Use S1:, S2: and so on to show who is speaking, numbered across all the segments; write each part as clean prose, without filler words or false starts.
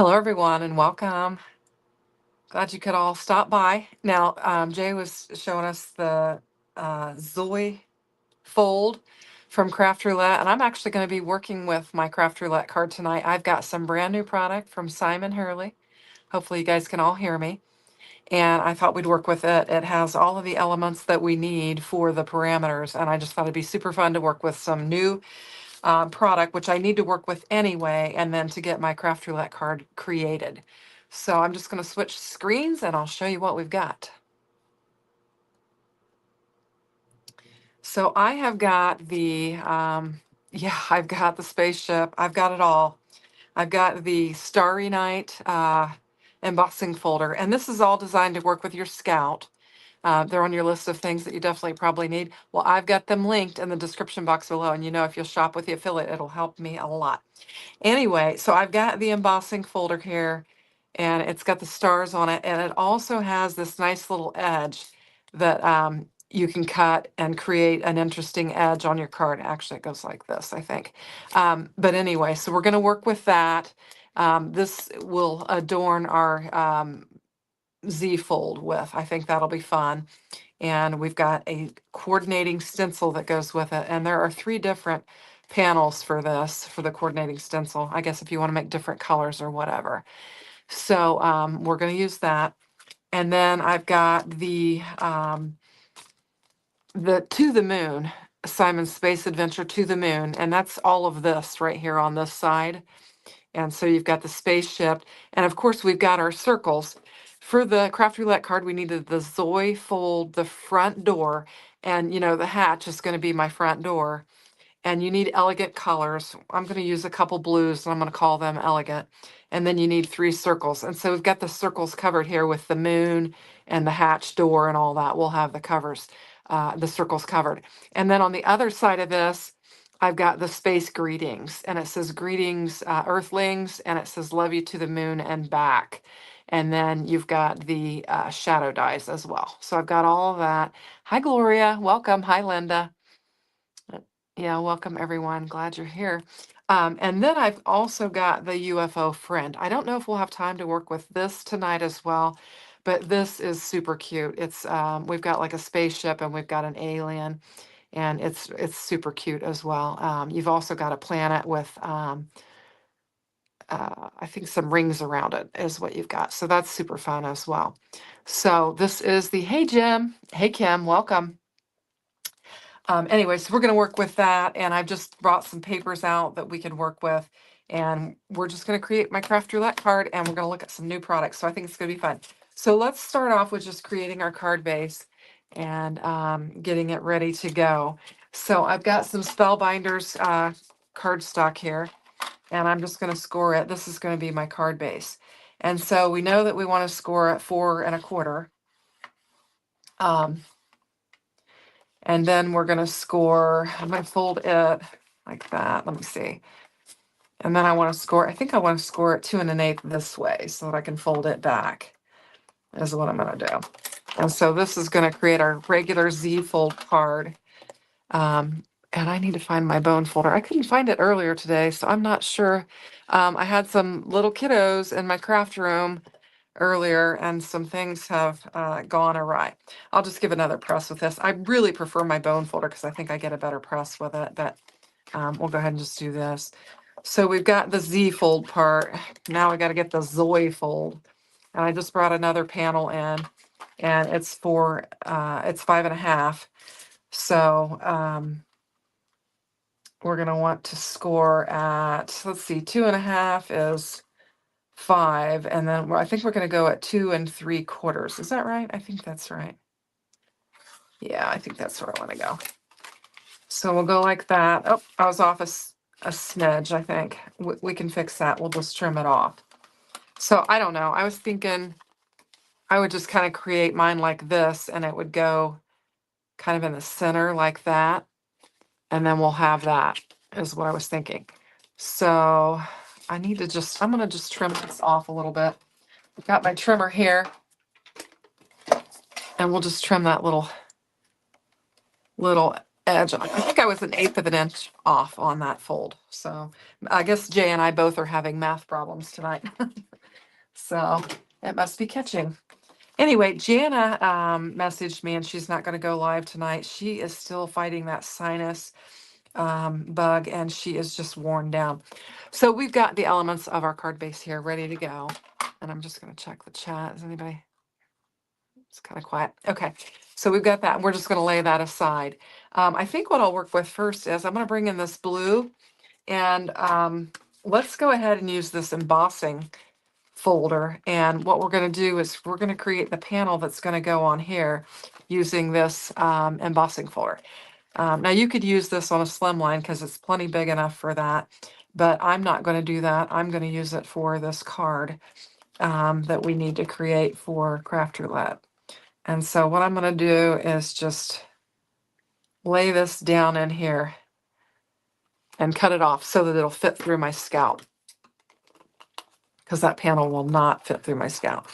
S1: Hello, everyone, and welcome. Glad you could all stop by. Now, Jay was showing us the Zoe fold from Craft Roulette, and I'm actually going to be working with my Craft Roulette card tonight. I've got some brand new product from Simon Hurley. Hopefully, you guys can all hear me. And I thought we'd work with it. It has all of the elements that we need for the parameters, and I just thought it'd be super fun to work with some new product, which I need to work with anyway, and then to get my Craft Roulette card created. So I'm just going to switch screens and I'll show you what we've got. So I have got I've got the spaceship. I've got it all. I've got the Starry Night embossing folder, and this is all designed to work with your Scout. They're on your list of things that you definitely probably need. Well, I've got them linked in the description box below, and if you'll shop with the affiliate, it'll help me a lot. Anyway, so I've got the embossing folder here, and it's got the stars on it, and it also has this nice little edge that you can cut and create an interesting edge on your card. Actually, it goes like this, I think. But anyway, so we're going to work with that. This will adorn our Z fold with. I think that'll be fun. And we've got a coordinating stencil that goes with it. And there are 3 different panels for this, for the coordinating stencil, I guess if you want to make different colors or whatever. So we're going to use that. And then I've got the To the Moon, Simon's Space Adventure to the Moon. And that's all of this right here on this side. And so you've got the spaceship. And of course, we've got our circles. For the Craft Roulette card, we needed the Zoe fold, the front door. And, the hatch is going to be my front door. And you need elegant colors. I'm going to use a couple blues, and I'm going to call them elegant. And then you need 3 circles. And so we've got the circles covered here with the moon and the hatch door and all that. We'll have the circles covered. And then on the other side of this, I've got the space greetings, and it says greetings, Earthlings, and it says love you to the moon and back. And then you've got the shadow dies as well. So I've got all of that. Hi, Gloria. Welcome. Hi, Linda. Yeah, welcome everyone. Glad you're here. And then I've also got the UFO friend. I don't know if we'll have time to work with this tonight as well, but this is super cute. It's we've got like a spaceship and we've got an alien, and it's super cute as well. You've also got a planet with I think some rings around it is what you've got. So that's super fun as well. So this is the Hey Jim, hey Kim, welcome. Anyway, so we're going to work with that, and I've just brought some papers out that we can work with, and we're just going to create my Craft Roulette card, and we're going to look at some new products. So I think it's going to be fun. So let's start off with just creating our card base and getting it ready to go. So I've got some Spellbinders cardstock here, and I'm just going to score it. This is going to be my card base. And so we know that we want to score at 4 1/4. And then we're going to score, I'm going to fold it like that. Let me see. And then I want to score, I think I want to score it 2 1/8 this way so that I can fold it back, is what I'm going to do. And so this is going to create our regular Z fold card. And I need to find my bone folder. I couldn't find it earlier today, so I'm not sure. I had some little kiddos in my craft room earlier, and some things have gone awry. I'll just give another press with this. I really prefer my bone folder because I think I get a better press with it, but we'll go ahead and just do this. So we've got the Z fold part. Now we got to get the Zoe fold. And I just brought another panel in, and it's 5 1/2. So we're going to want to score at, let's see, 2 1/2 is 5, and then I think we're going to go at 2 3/4. Is that right? I think that's right. Yeah, I think that's where I want to go. So we'll go like that. Oh, I was off a smidge, I think. We can fix that. We'll just trim it off. So I don't know. I was thinking I would just kind of create mine like this, and it would go kind of in the center like that. And then we'll have that, is what I was thinking. So I'm going to just trim this off a little bit. I've got my trimmer here, and we'll just trim that little edge on. I think I was 1/8 of an inch off on that fold. So I guess Jay and I both are having math problems tonight. So it must be catching. Anyway, Jana messaged me and she's not going to go live tonight. She is still fighting that sinus bug and she is just worn down. So we've got the elements of our card base here ready to go. And I'm just going to check the chat. Is anybody? It's kind of quiet. Okay. So we've got that. We're just going to lay that aside. I think what I'll work with first is I'm going to bring in this blue and let's go ahead and use this embossing folder. And what we're going to do is we're going to create the panel that's going to go on here using this embossing folder. Now you could use this on a slimline because it's plenty big enough for that, but I'm not going to do that. I'm going to use it for this card that we need to create for Craft Roulette. And so what I'm going to do is just lay this down in here and cut it off so that it'll fit through my scalp, because that panel will not fit through my scalp.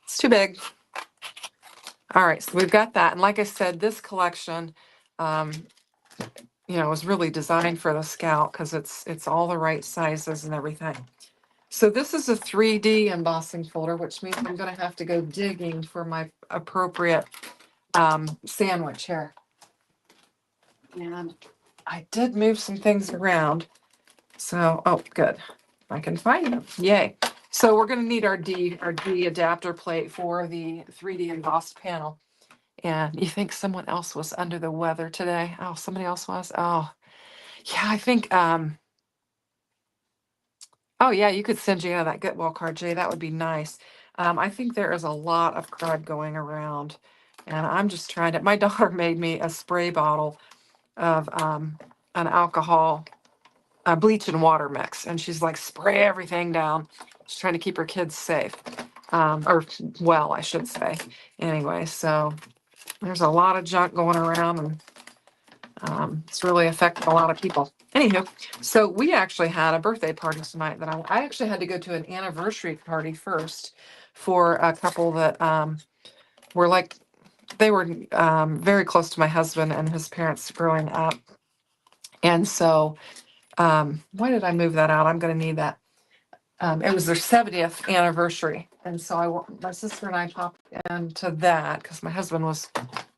S1: It's too big. All right, so we've got that. And like I said, this collection, was really designed for the scalp because it's all the right sizes and everything. So this is a 3D embossing folder, which means I'm going to have to go digging for my appropriate sandwich here. And I did move some things around. So, oh, good. I can find them. Yay. So we're going to need our D adapter plate for the 3D embossed panel. And you think someone else was under the weather today? Oh, somebody else was? Oh, yeah, I think, oh yeah, you could send Jana that Get Well card, Jay. That would be nice. I think there is a lot of crud going around. And I'm just trying to, my daughter made me a spray bottle of an alcohol bleach and water mix. And she's like, spray everything down. She's trying to keep her kids safe. Or well, I should say. Anyway, so there's a lot of junk going around and it's really affected a lot of people. Anywho, so we actually had a birthday party tonight that I actually had to go to an anniversary party first for a couple that were like, they were very close to my husband and his parents growing up. And so why did I move that out? I'm going to need that. It was their 70th anniversary. And so my sister and I popped into that because my husband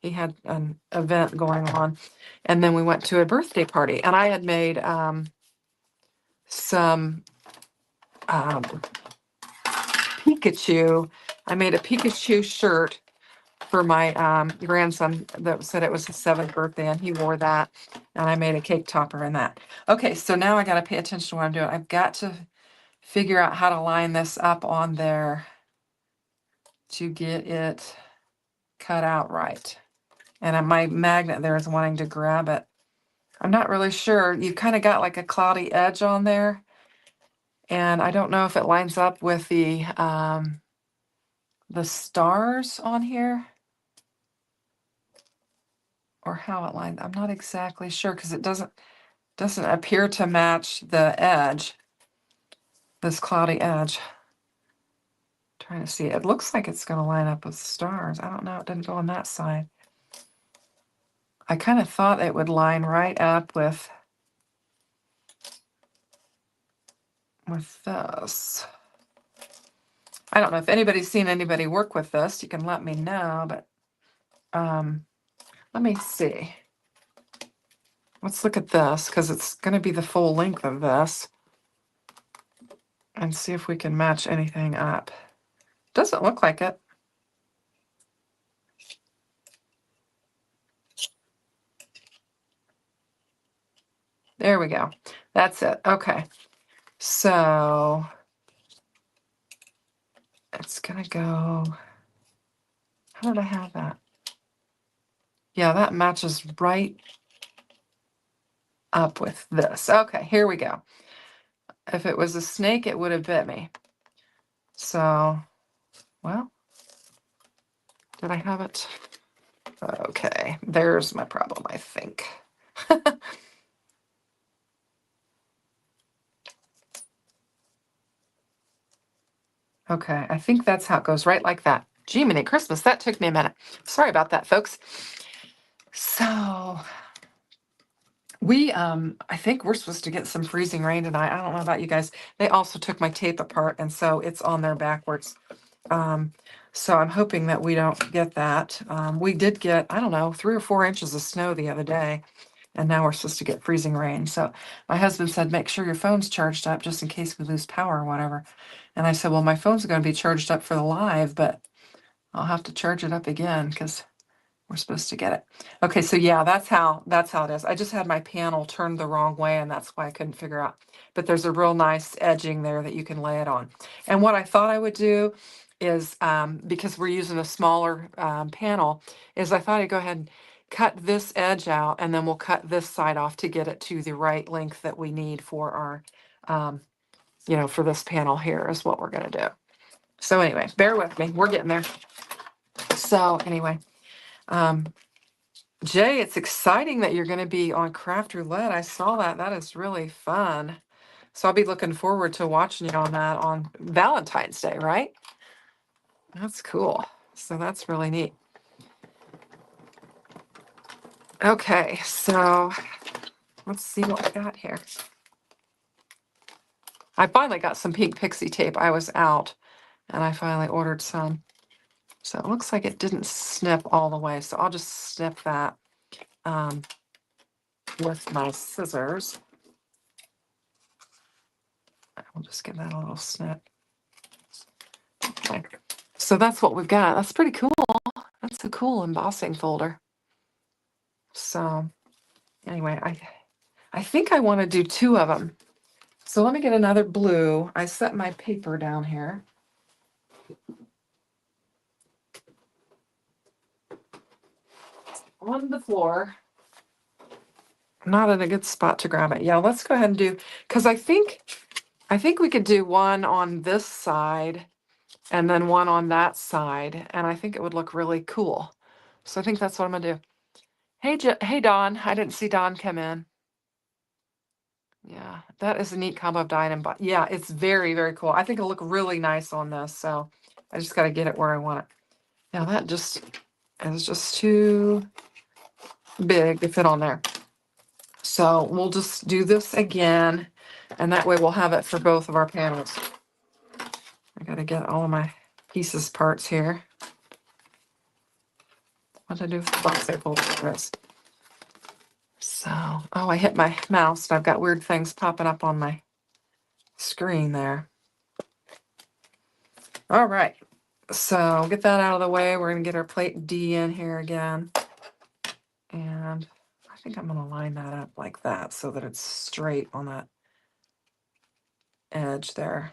S1: he had an event going on. And then we went to a birthday party. And I had made some Pikachu. I made a Pikachu shirt for my grandson that said it was his 7th birthday, and he wore that. And I made a cake topper in that. Okay, so now I got to pay attention to what I'm doing. I've got to figure out how to line this up on there to get it cut out right. And my magnet there is wanting to grab it. I'm not really sure. You kind of got like a cloudy edge on there. And I don't know if it lines up with the stars on here or how it lines. I'm not exactly sure because it doesn't appear to match the edge, this cloudy edge. Trying to see. It looks like it's going to line up with stars. I don't know. It didn't go on that side. I kind of thought it would line right up with this. I don't know if anybody's seen anybody work with this. You can let me know, but let me see. Let's look at this because it's going to be the full length of this and see if we can match anything up. Doesn't look like it. There we go. That's it. Okay. So it's going to go. How did I have that? Yeah, that matches right up with this. Okay, here we go. If it was a snake, it would have bit me. So, well, did I have it? Okay, there's my problem, I think. Okay, I think that's how it goes, right like that. Jiminy Christmas, that took me a minute. Sorry about that, folks. So I think we're supposed to get some freezing rain tonight. I don't know about you guys. They also took my tape apart, and so it's on there backwards. Um, so I'm hoping that we don't get that. We did get, I don't know, 3 or 4 inches of snow the other day, and now we're supposed to get freezing rain. So my husband said, make sure your phone's charged up just in case we lose power or whatever. And I said, well, my phone's going to be charged up for the live, but I'll have to charge it up again because we're supposed to get it. Okay, so yeah, that's how it is. I just had my panel turned the wrong way, and that's why I couldn't figure out. But there's a real nice edging there that you can lay it on. And what I thought I would do is, because we're using a smaller panel, is I thought I'd go ahead and cut this edge out, and then we'll cut this side off to get it to the right length that we need for our, for this panel here is what we're gonna do. So anyway, bear with me. We're getting there. So anyway, Jay, it's exciting that you're going to be on Craft Roulette. I saw that. That is really fun. So I'll be looking forward to watching you on that on Valentine's Day, right? That's cool. So that's really neat. Okay, so let's see what we got here. I finally got some pink pixie tape. I was out and I finally ordered some. So it looks like it didn't snip all the way. So I'll just snip that with my scissors. I'll just give that a little snip. Okay. So that's what we've got. That's pretty cool. That's a cool embossing folder. So anyway, I think I want to do 2 of them. So let me get another blue. I set my paper down here. On the floor. Not in a good spot to grab it. Yeah, let's go ahead and do, because I think we could do one on this side and then one on that side, and I think it would look really cool. So I think that's what I'm gonna do. Hey Dawn, I didn't see Dawn come in. Yeah, that is a neat combo of dye and emboss. Yeah, it's very, very cool. I think it'll look really nice on this, so I just got to get it where I want it. Now that just is just too big to fit on there. So we'll just do this again, and that way we'll have it for both of our panels. I got to get all of my pieces parts here. What did I do with the box I pulled for this? So, oh, I hit my mouse. I've got weird things popping up on my screen there. All right. So get that out of the way. We're going to get our plate D in here again. And I think I'm going to line that up like that so that it's straight on that edge there.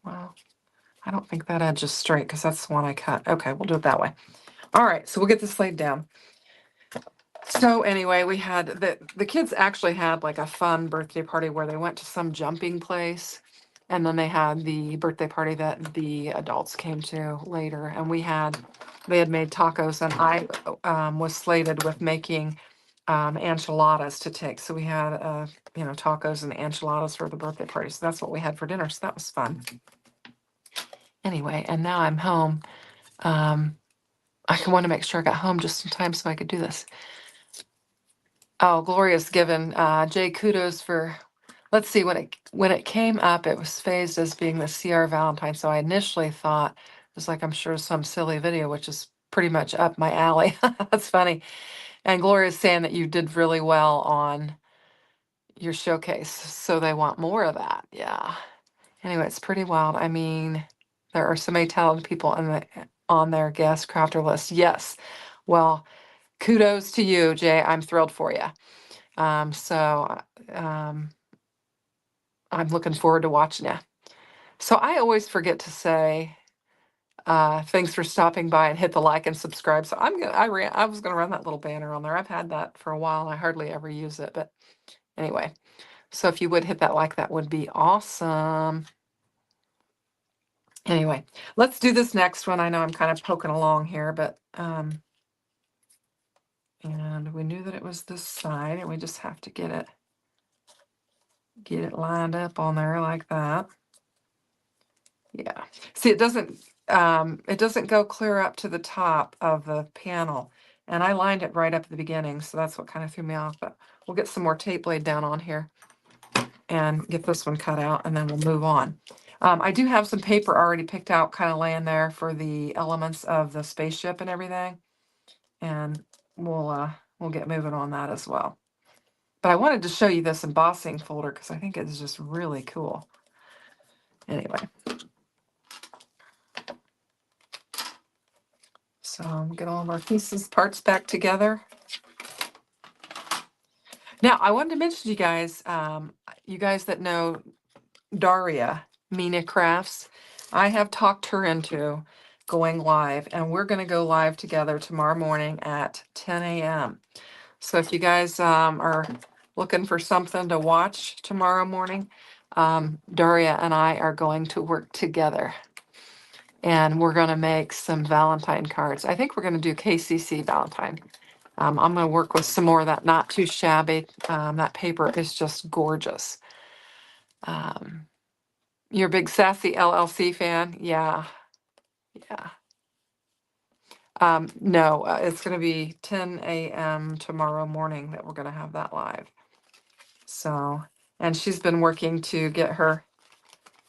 S1: Well, I don't think that edge is straight because that's the one I cut. Okay, we'll do it that way. All right, so we'll get this laid down. So anyway, we had the kids actually had like a fun birthday party where they went to some jumping place, and then they had the birthday party that the adults came to later, and they had made tacos, and I was slated with making enchiladas to take. So we had tacos and enchiladas for the birthday party. So that's what we had for dinner. So that was fun. Anyway, and now I'm home. I want to make sure I got home just in time so I could do this. Oh, Gloria's given Jay kudos for, let's see, when it came up, it was phased as being the CR Valentine. So I initially thought it was like, I'm sure some silly video, which is pretty much up my alley. That's funny. And Gloria's saying that you did really well on your showcase. So they want more of that. Yeah. Anyway, it's pretty wild. I mean, there are so many talented people on their guest crafter list. Yes. Well, kudos to you, Jay. I'm thrilled for you. So I'm looking forward to watching you. So I always forget to say thanks for stopping by and hit the like and subscribe. So I was gonna run that little banner on there. I've had that for a while and I hardly ever use it, but anyway. So if you would hit that like, that would be awesome. Anyway, let's do this next one. I know I'm kind of poking along here, but and we knew that it was this side, and we just have to get it lined up on there like that. Yeah. See, it doesn't, it doesn't go clear up to the top of the panel. And I lined it right up at the beginning, so that's what kind of threw me off. But we'll get some more tape laid down on here and get this one cut out, and then we'll move on. I do have some paper already picked out, kind of laying there for the elements of the spaceship and everything. And we'll get moving on that as well. But I wanted to show you this embossing folder because I think it's just really cool. Anyway. So get all of our pieces, parts back together. Now, I wanted to mention to you guys that know Daria, Mina Crafts, I have talked her into going live, and we're going to go live together tomorrow morning at 10 a.m. So if you guys are looking for something to watch tomorrow morning, Daria and I are going to work together. And we're going to make some Valentine cards. I think we're going to do KCC Valentine. I'm going to work with some more of that Not Too Shabby. That paper is just gorgeous. You're a big Sassy LLC fan? Yeah. Yeah. No, it's going to be 10 a.m. tomorrow morning that we're going to have that live. So, and she's been working to get her,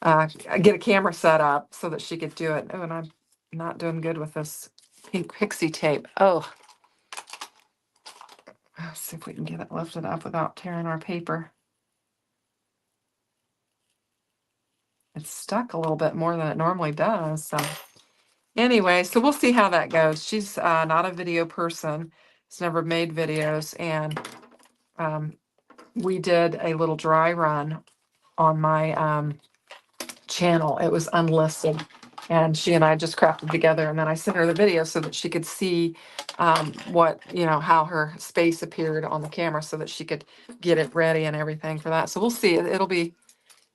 S1: get a camera set up so that she could do it. Oh, and I'm not doing good with this pink pixie tape. Oh, let's see if we can get it lifted up without tearing our paper. It's stuck a little bit more than it normally does. So anyway, so we'll see how that goes. She's not a video person. She's never made videos. And we did a little dry run on my channel. It was unlisted. And she and I just crafted together. And then I sent her the video so that she could see how her space appeared on the camera so that she could get it ready and everything for that. So we'll see. It'll be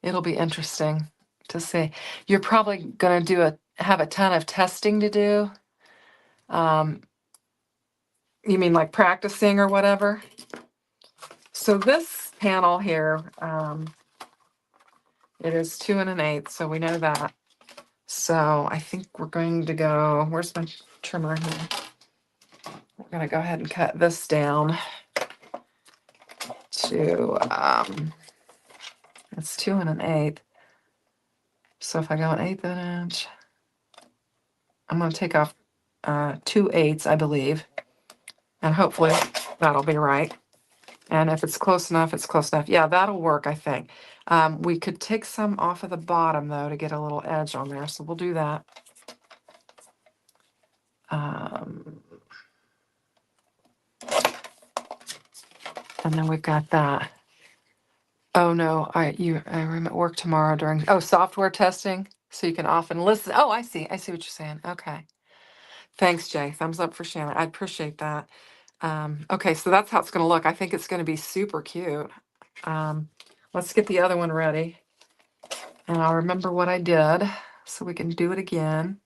S1: interesting to see. You're probably going to have a ton of testing to do. You mean like practicing or whatever? So this panel here, it is 2 1/8, so we know that. So I think we're going to go, where's my trimmer here? We're going to go ahead and cut this down to, it's 2 1/8. So if I go 1/8 of an inch, I'm going to take off 2/8, I believe. And hopefully that'll be right. And if it's close enough, it's close enough. Yeah, that'll work, I think. We could take some off of the bottom, though, to get a little edge on there. So we'll do that. And then we've got that. Oh, no, I'm at work tomorrow during, software testing. So you can often listen. Oh, I see. I see what you're saying. Okay. Thanks, Jay. Thumbs up for Shannon. I appreciate that. Okay, so that's how it's going to look. I think it's going to be super cute. Let's get the other one ready. And I'll remember what I did so we can do it again.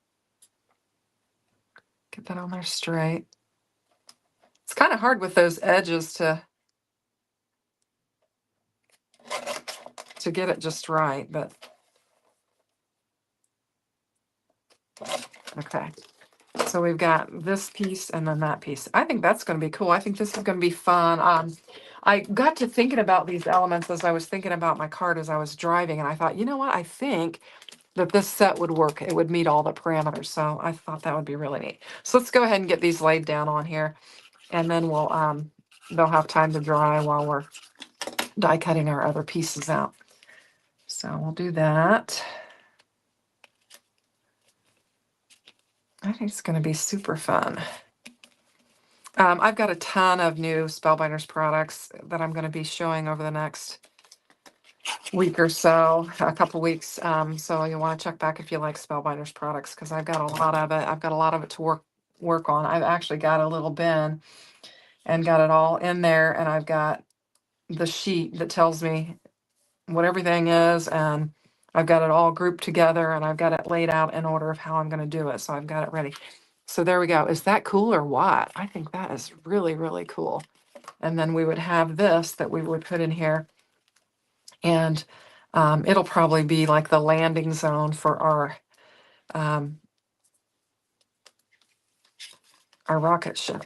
S1: Get that on there straight. It's kind of hard with those edges to get it just right, but okay. So we've got this piece and then that piece. I think that's going to be cool. I think this is going to be fun. I got to thinking about these elements as I was thinking about my card as I was driving, and I thought, you know what? I think that this set would work. It would meet all the parameters. So I thought that would be really neat. So let's go ahead and get these laid down on here, and then we'll they'll have time to dry while we're die cutting our other pieces out. So we'll do that. I think it's going to be super fun. I've got a ton of new Spellbinders products that I'm going to be showing over the next week or so, a couple weeks. So you'll want to check back if you like Spellbinders products, because I've got a lot of it. I've got a lot of it to work on. I've actually got a little bin and got it all in there, and I've got the sheet that tells me what everything is, and I've got it all grouped together, and I've got it laid out in order of how I'm going to do it. So I've got it ready. So there we go. Is that cool or what? I think that is really, really cool. And then we would have this that we would put in here, and it'll probably be like the landing zone for our our rocket ship.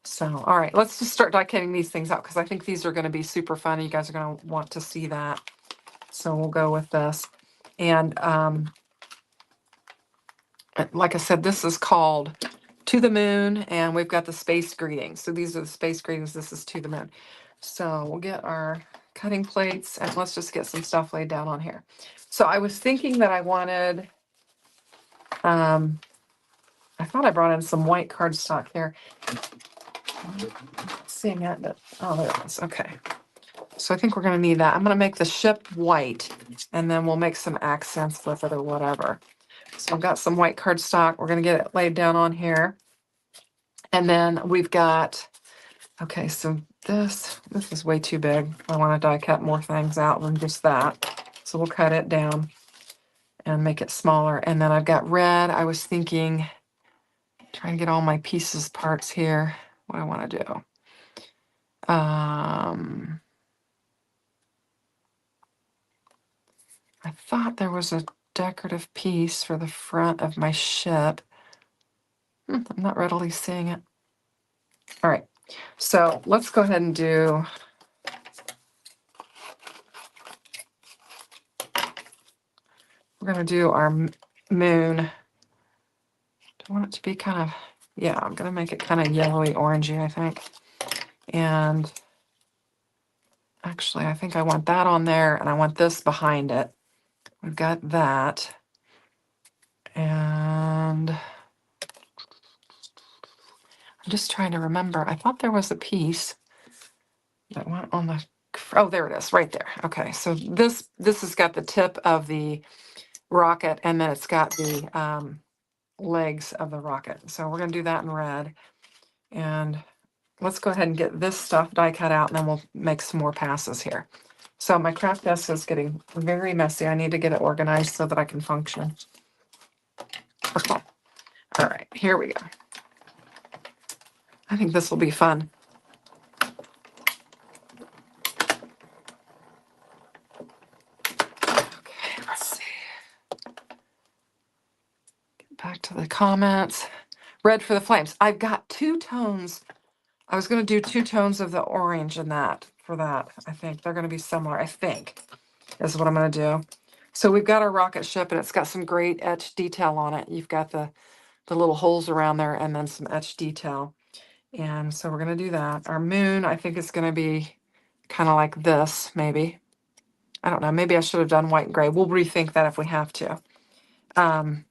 S1: So, all right, let's just start die cutting these things out because I think these are going to be super fun. You guys are going to want to see that. So we'll go with this. And like I said, this is called To the Moon, and we've got the space greetings. So these are the space greetings. This is To the Moon. So we'll get our cutting plates and let's just get some stuff laid down on here. So I was thinking that I wanted, I thought I brought in some white cardstock here. Seeing it, but oh, there it is. Okay. So I think we're going to need that. I'm going to make the ship white, and then we'll make some accents with it or whatever. So I've got some white cardstock. We're going to get it laid down on here. And then we've got, okay, so this is way too big. I want to die cut more things out than just that. So we'll cut it down and make it smaller. And then I've got red. I was thinking, trying to get all my pieces parts here. What I want to do. I thought there was a decorative piece for the front of my ship. I'm not readily seeing it. All right, so let's go ahead and do, we're going to do our moon. Do I want it to be kind of, yeah, I'm going to make it kind of yellowy orangey, I think. And actually, I think I want that on there, and I want this behind it. We've got that. And I'm just trying to remember. I thought there was a piece that went on the, oh, there it is, right there. Okay, so this has got the tip of the rocket, and then it's got the legs of the rocket. So we're going to do that in red. And let's go ahead and get this stuff die cut out, and then we'll make some more passes here. So my craft desk is getting very messy. I need to get it organized so that I can function. Okay. All right, here we go. I think this will be fun. Okay, let's see. Get back to the comments. Red for the flames. I've got two tones. I was going to do two tones of the orange in that for that. I think they're going to be similar, I think, is what I'm going to do. So we've got our rocket ship, and it's got some great etched detail on it. You've got the little holes around there and then some etched detail. And so we're going to do that. Our moon, I think, is going to be kind of like this, maybe. I don't know. Maybe I should have done white and gray. We'll rethink that if we have to. And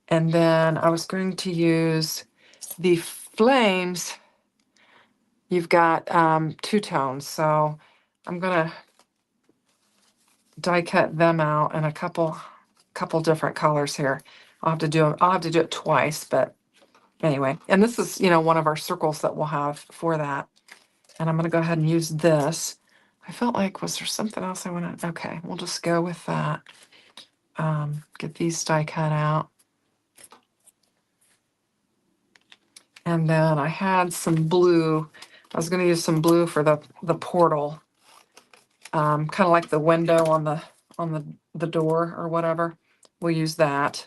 S1: then I was going to use the flames. You've got two tones, so I'm going to die cut them out in a couple different colors here. I'll have to do it twice, but anyway. And this is, one of our circles that we'll have for that. And I'm going to go ahead and use this. I felt like, was there something else I want to? Okay, we'll just go with that. Get these die cut out. And then I had some blue. I was going to use some blue for the portal, kind of like the window on the door or whatever. We'll use that.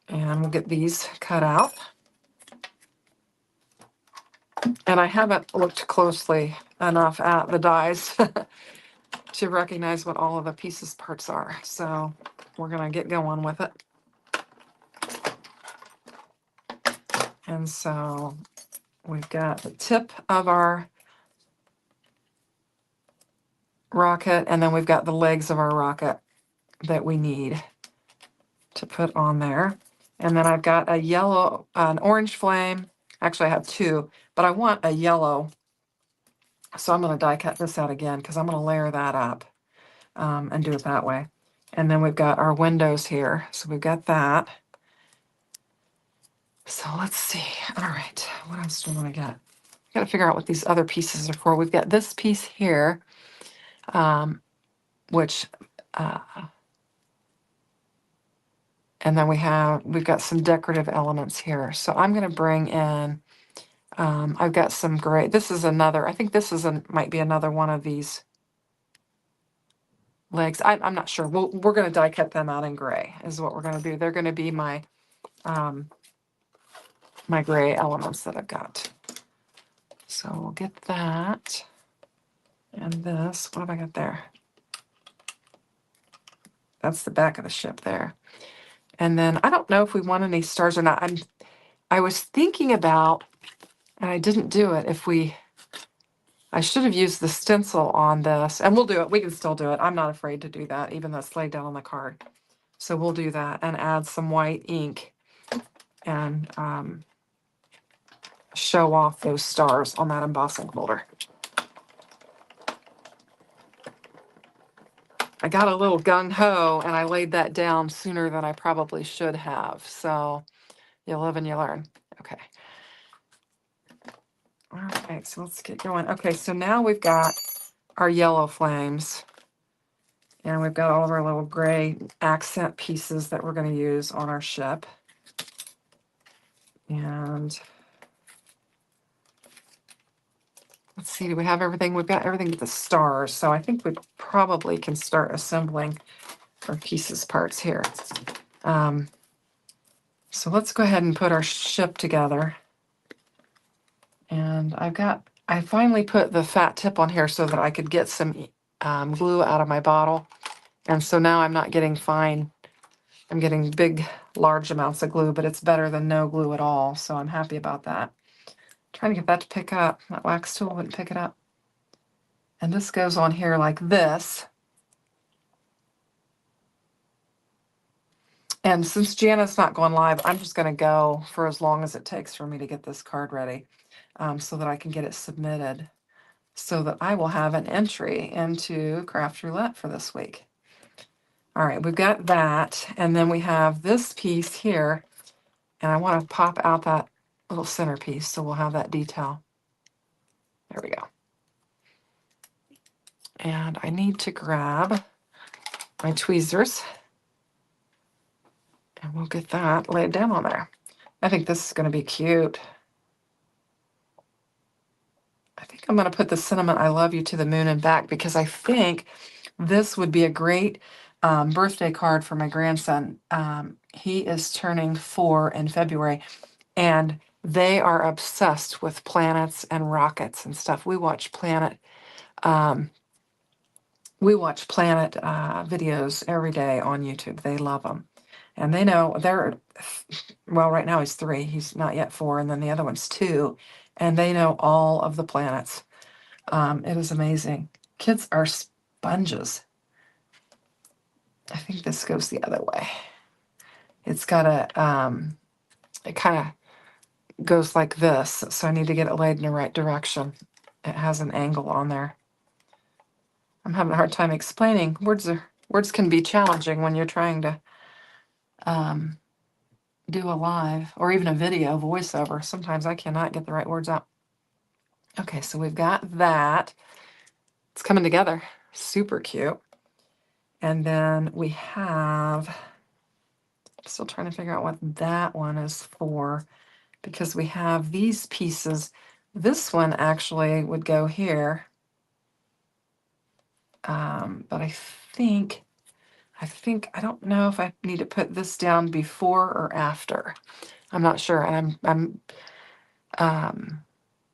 S1: And we'll get these cut out. And I haven't looked closely enough at the dies to recognize what all of the pieces parts are. So we're going to get going with it. And so we've got the tip of our rocket, and then we've got the legs of our rocket that we need to put on there. And then I've got an orange flame. Actually, I have two, but I want a yellow. So I'm going to die cut this out again because I'm going to layer that up and do it that way. And then we've got our windows here. So we've got that. So let's see. All right. What else do we want to get? Got to figure out what these other pieces are for. We've got this piece here, which, and then we've got some decorative elements here. So I'm going to bring in, I've got some gray. This is another, I think this might be another one of these legs. I'm not sure. We're going to die cut them out in gray is what we're going to do. They're going to be my my gray elements that I've got. So we'll get that. And this, what have I got there? That's the back of the ship there. And then I don't know if we want any stars or not. I was thinking about, and I didn't do it, I should have used the stencil on this, and we'll do it. We can still do it. I'm not afraid to do that, even though it's laid down on the card. So we'll do that and add some white ink and show off those stars on that embossing folder. I got a little gung-ho and I laid that down sooner than I probably should have. So you live and you learn. Okay. All right, so let's get going. Okay, so now we've got our yellow flames and we've got all of our little gray accent pieces that we're going to use on our ship. And let's see, do we have everything? We've got everything with the stars. So I think we probably can start assembling our pieces parts here. So let's go ahead and put our ship together. And I finally put the fat tip on here so that I could get some glue out of my bottle. And so now I'm not getting fine, I'm getting big, large amounts of glue, but it's better than no glue at all. So I'm happy about that. Trying to get that to pick up. That wax tool wouldn't pick it up. And this goes on here like this. And since Jana's not going live, I'm just going to go for as long as it takes for me to get this card ready so that I can get it submitted so that I will have an entry into Craft Roulette for this week. All right, we've got that. And then we have this piece here. And I want to pop out that little centerpiece so we'll have that detail. There we go. And I need to grab my tweezers. And we'll get that laid down on there. I think this is going to be cute. I think I'm going to put the Cinnamon I Love You to the Moon and Back because I think this would be a great birthday card for my grandson. He is turning 4 in February, and they are obsessed with planets and rockets and stuff. We watch planet videos every day on YouTube. They love them. And they know well, right now he's 3. He's not yet 4. And then the other one's 2. And they know all of the planets. It is amazing. Kids are sponges. I think this goes the other way. It's got it kind of goes like this. So I need to get it laid in the right direction. It has an angle on there. I'm having a hard time explaining. Words can be challenging when you're trying to do a live or even a video voiceover. Sometimes I cannot get the right words out. Okay, so we've got that. It's coming together. Super cute. And then we have, I'm still trying to figure out what that one is for because we have these pieces. This one actually would go here. But I think, I don't know if I need to put this down before or after. I'm not sure. And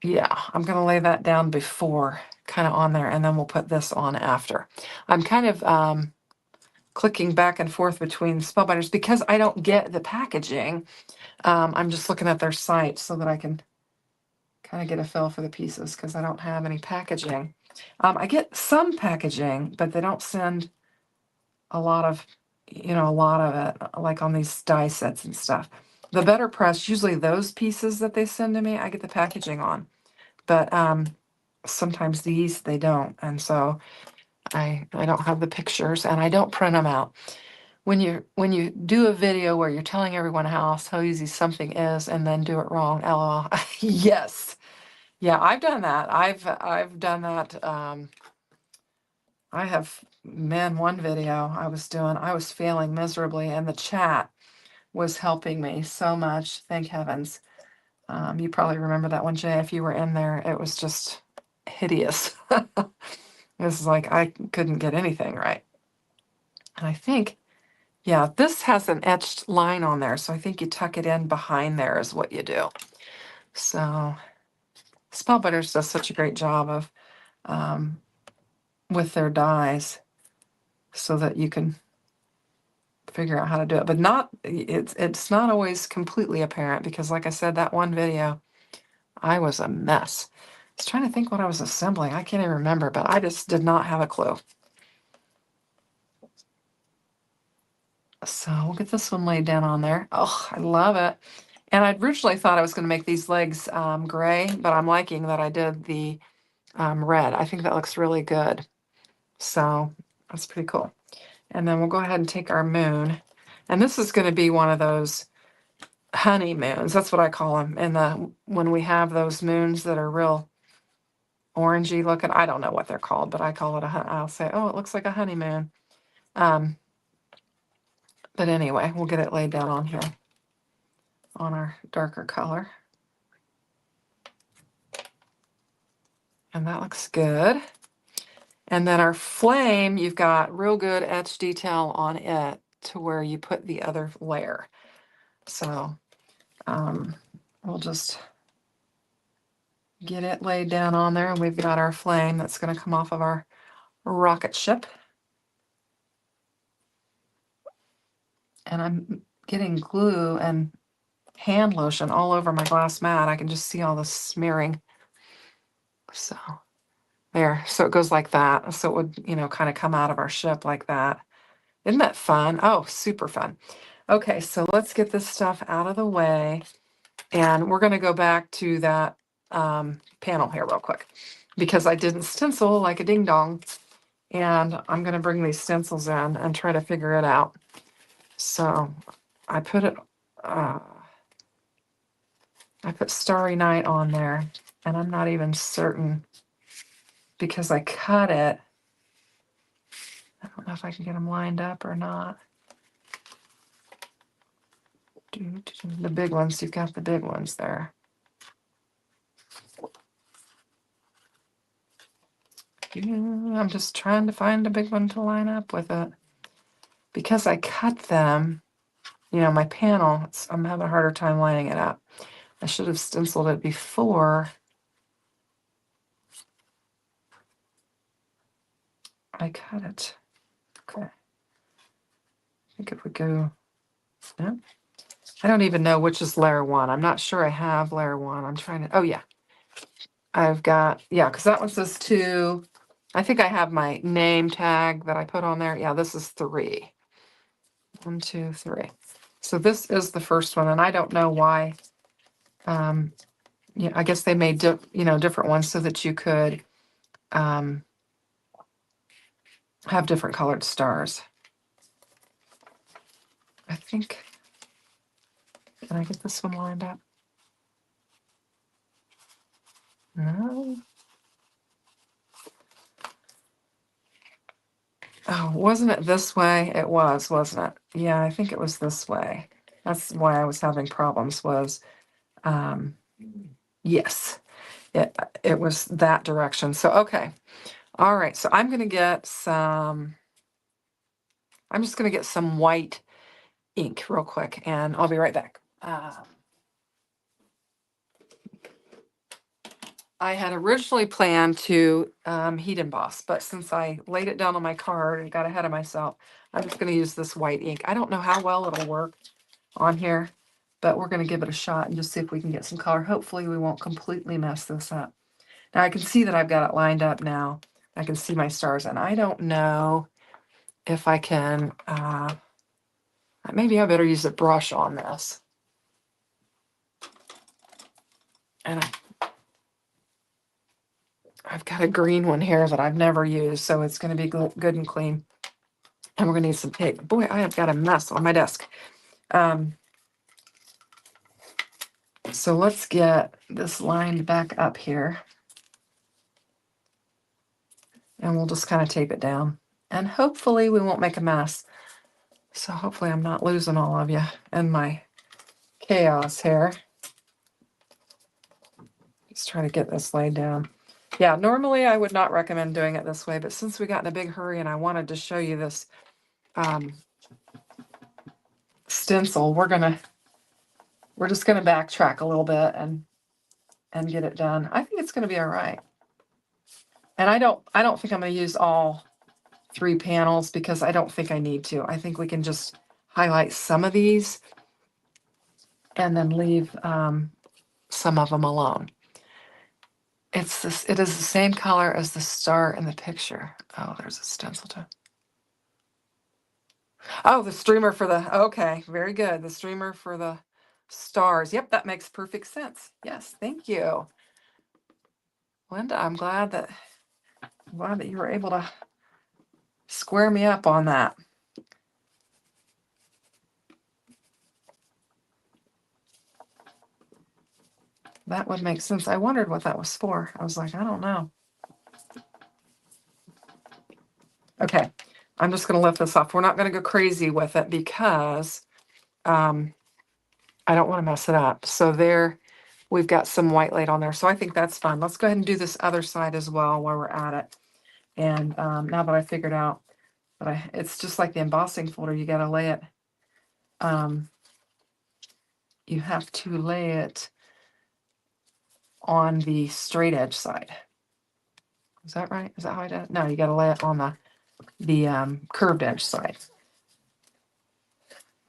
S1: yeah, I'm going to lay that down before, kind of on there, and then we'll put this on after. I'm kind of clicking back and forth between Spellbinders because I don't get the packaging. I'm just looking at their site so that I can kind of get a feel for the pieces because I don't have any packaging. I get some packaging, but they don't send a lot of it, like on these die sets and stuff. The Better Press, usually those pieces that they send to me, I get the packaging on. But sometimes these, they don't. And so I don't have the pictures and I don't print them out. When you do a video where you're telling everyone how easy something is and then do it wrong, LOL. Yes. Yeah, I've done that. I've done that. I have, one video I was failing miserably and the chat was helping me so much. Thank heavens. You probably remember that one, Jay, if you were in there. It was just hideous. It was like I couldn't get anything right. And I think Yeah, this has an etched line on there, so I think you tuck it in behind there is what you do. So Spell Butters does such a great job of with their dies so that you can figure out how to do it. But it's not always completely apparent because, like I said, that one video, I was a mess. I was trying to think what I was assembling. I can't even remember, but I just did not have a clue. So we'll get this one laid down on there. Oh, I love it. And I originally thought I was going to make these legs gray, but I'm liking that I did the red. I think that looks really good. So that's pretty cool. And then we'll go ahead and take our moon. And this is going to be one of those honey moons. That's what I call them. And when we have those moons that are real orangey looking, I don't know what they're called, but I call it I'll say, oh, it looks like a honeymoon. But anyway, we'll get it laid down on here on our darker color. And that looks good. And then our flame, you've got real good etch detail on it to where you put the other layer. So we'll just get it laid down on there. And we've got our flame that's going to come off of our rocket ship. And I'm getting glue and hand lotion all over my glass mat. I can just see all the smearing. So there, so it goes like that. So it would, you know, kind of come out of our ship like that. Isn't that fun? Oh, super fun. Okay, so let's get this stuff out of the way. And we're going to go back to that panel here real quick because I didn't stencil like a ding dong. And I'm going to bring these stencils in and try to figure it out. So I put it, I put Starry Night on there, and I'm not even certain because I cut it. I don't know if I can get them lined up or not. The big ones, you've got the big ones there. I'm just trying to find a big one to line up with it. Because I cut them, you know, my panel, I'm having a harder time lining it up. I should have stenciled it before I cut it. Okay. I think if we go, no, I don't even know which is layer one. I'm not sure I have layer one. I'm trying to, oh yeah. I've got, yeah, because that one says 2. I think I have my name tag that I put on there. Yeah, this is 3. 1, 2, 3. So this is the first one, and I don't know why. Yeah, I guess they made different ones so that you could have different colored stars. I think. Can I get this one lined up? No. Oh, wasn't it this way? It was, wasn't it? Yeah, I think it was this way. That's why I was having problems was, yes, it was that direction. So, okay. All right. So I'm going to get I'm just going to get some white ink real quick and I'll be right back. I had originally planned to heat emboss, but since I laid it down on my card and got ahead of myself, I'm just going to use this white ink. I don't know how well it'll work on here, but we're going to give it a shot and just see if we can get some color. Hopefully we won't completely mess this up. Now I can see that I've got it lined up now. I can see my stars, and I don't know if I can, maybe I better use a brush on this. And I've got a green one here that I've never used, so it's going to be good and clean. And we're going to need some tape. Boy, I have got a mess on my desk. So let's get this lined back up here. And we'll just kind of tape it down. And hopefully we won't make a mess. So hopefully I'm not losing all of you in my chaos here. Just trying to get this laid down. Yeah, normally I would not recommend doing it this way, but since we got in a big hurry and I wanted to show you this stencil, we're just gonna backtrack a little bit and get it done. I think it's gonna be all right. And I don't think I'm gonna use all 3 panels because I don't think I need to. I think we can just highlight some of these and then leave some of them alone. It is the same color as the star in the picture. Oh, there's a stencil too. Oh, the streamer for the, okay, very good. The streamer for the stars. Yep, that makes perfect sense. Yes, thank you. Linda, I'm glad that you were able to square me up on that. That would make sense. I wondered what that was for. I was like, I don't know. Okay, I'm just going to lift this off. We're not going to go crazy with it because I don't want to mess it up. So there, we've got some white laid on there. So I think that's fine. Let's go ahead and do this other side as well while we're at it. And now that I figured out that it's just like the embossing folder, you got to lay it. You have to lay it on the straight edge side. Is that right? Is that how I did it? No, you got to lay it on the curved edge side.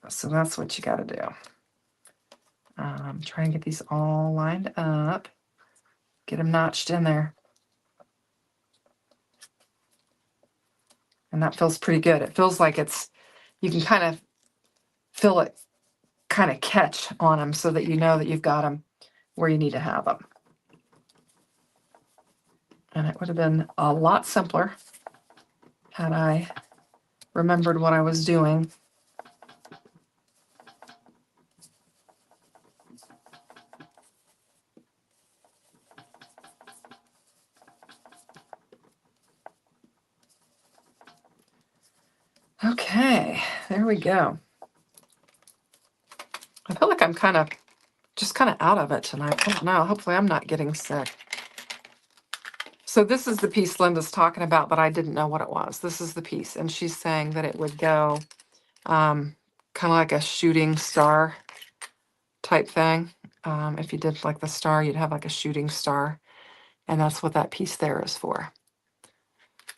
S1: So that's what you got to do. Try and get these all lined up. Get them notched in there. And that feels pretty good. It feels like you can kind of feel it kind of catch on them so that you know that you've got them where you need to have them. And it would have been a lot simpler had I remembered what I was doing. Okay, there we go. I feel like I'm just kind of out of it tonight. I don't know. Hopefully I'm not getting sick. So this is the piece Linda's talking about, but I didn't know what it was. This is the piece. And she's saying that it would go kind of like a shooting star type thing. If you did like the star, you'd have like a shooting star. And that's what that piece there is for.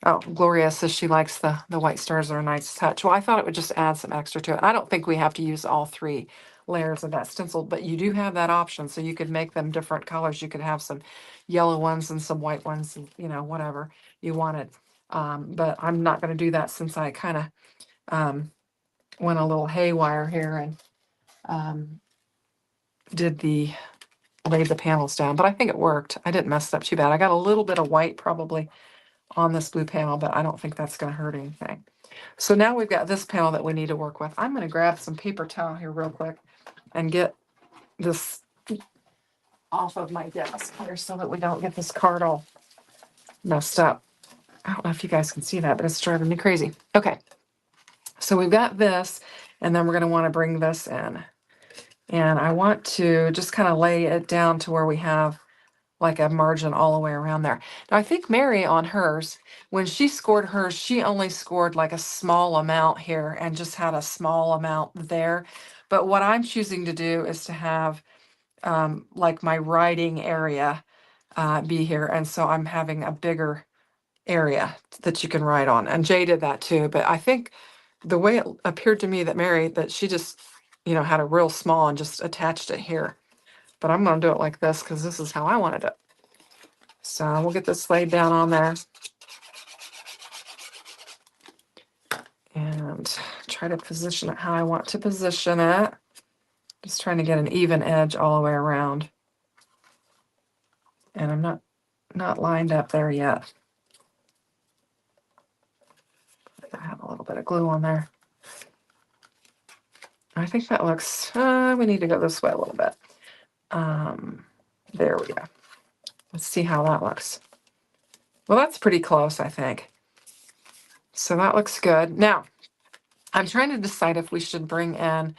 S1: Oh, Gloria says she likes the white stars are a nice touch. Well, I thought it would just add some extra to it. I don't think we have to use all 3 layers of that stencil, but you do have that option. So you could make them different colors. You could have some yellow ones and some white ones, and, whatever you wanted. But I'm not going to do that since I kind of went a little haywire here and laid the panels down. But I think it worked. I didn't mess it up too bad. I got a little bit of white probably on this blue panel, but I don't think that's going to hurt anything. So now we've got this panel that we need to work with. I'm going to grab some paper towel here real quick and get this off of my desk here so that we don't get this card all messed up. I don't know if you guys can see that, but it's driving me crazy. Okay, so we've got this, and then we're going to want to bring this in. And I want to just kind of lay it down to where we have like a margin all the way around there. Now I think Mary on hers, when she scored hers, she only scored like a small amount here and just had a small amount there. But what I'm choosing to do is to have like my writing area be here. And so I'm having a bigger area that you can write on. And Jay did that too. But I think the way it appeared to me that she just, had a real small and just attached it here. But I'm going to do it like this because this is how I wanted it. So we'll get this laid down on there. And try to position it how I want to position it. Just trying to get an even edge all the way around. And I'm not lined up there yet. I have a little bit of glue on there. I think that looks, we need to go this way a little bit. There we go. Let's see how that looks. Well, that's pretty close, I think. So that looks good. Now, I'm trying to decide if we should bring in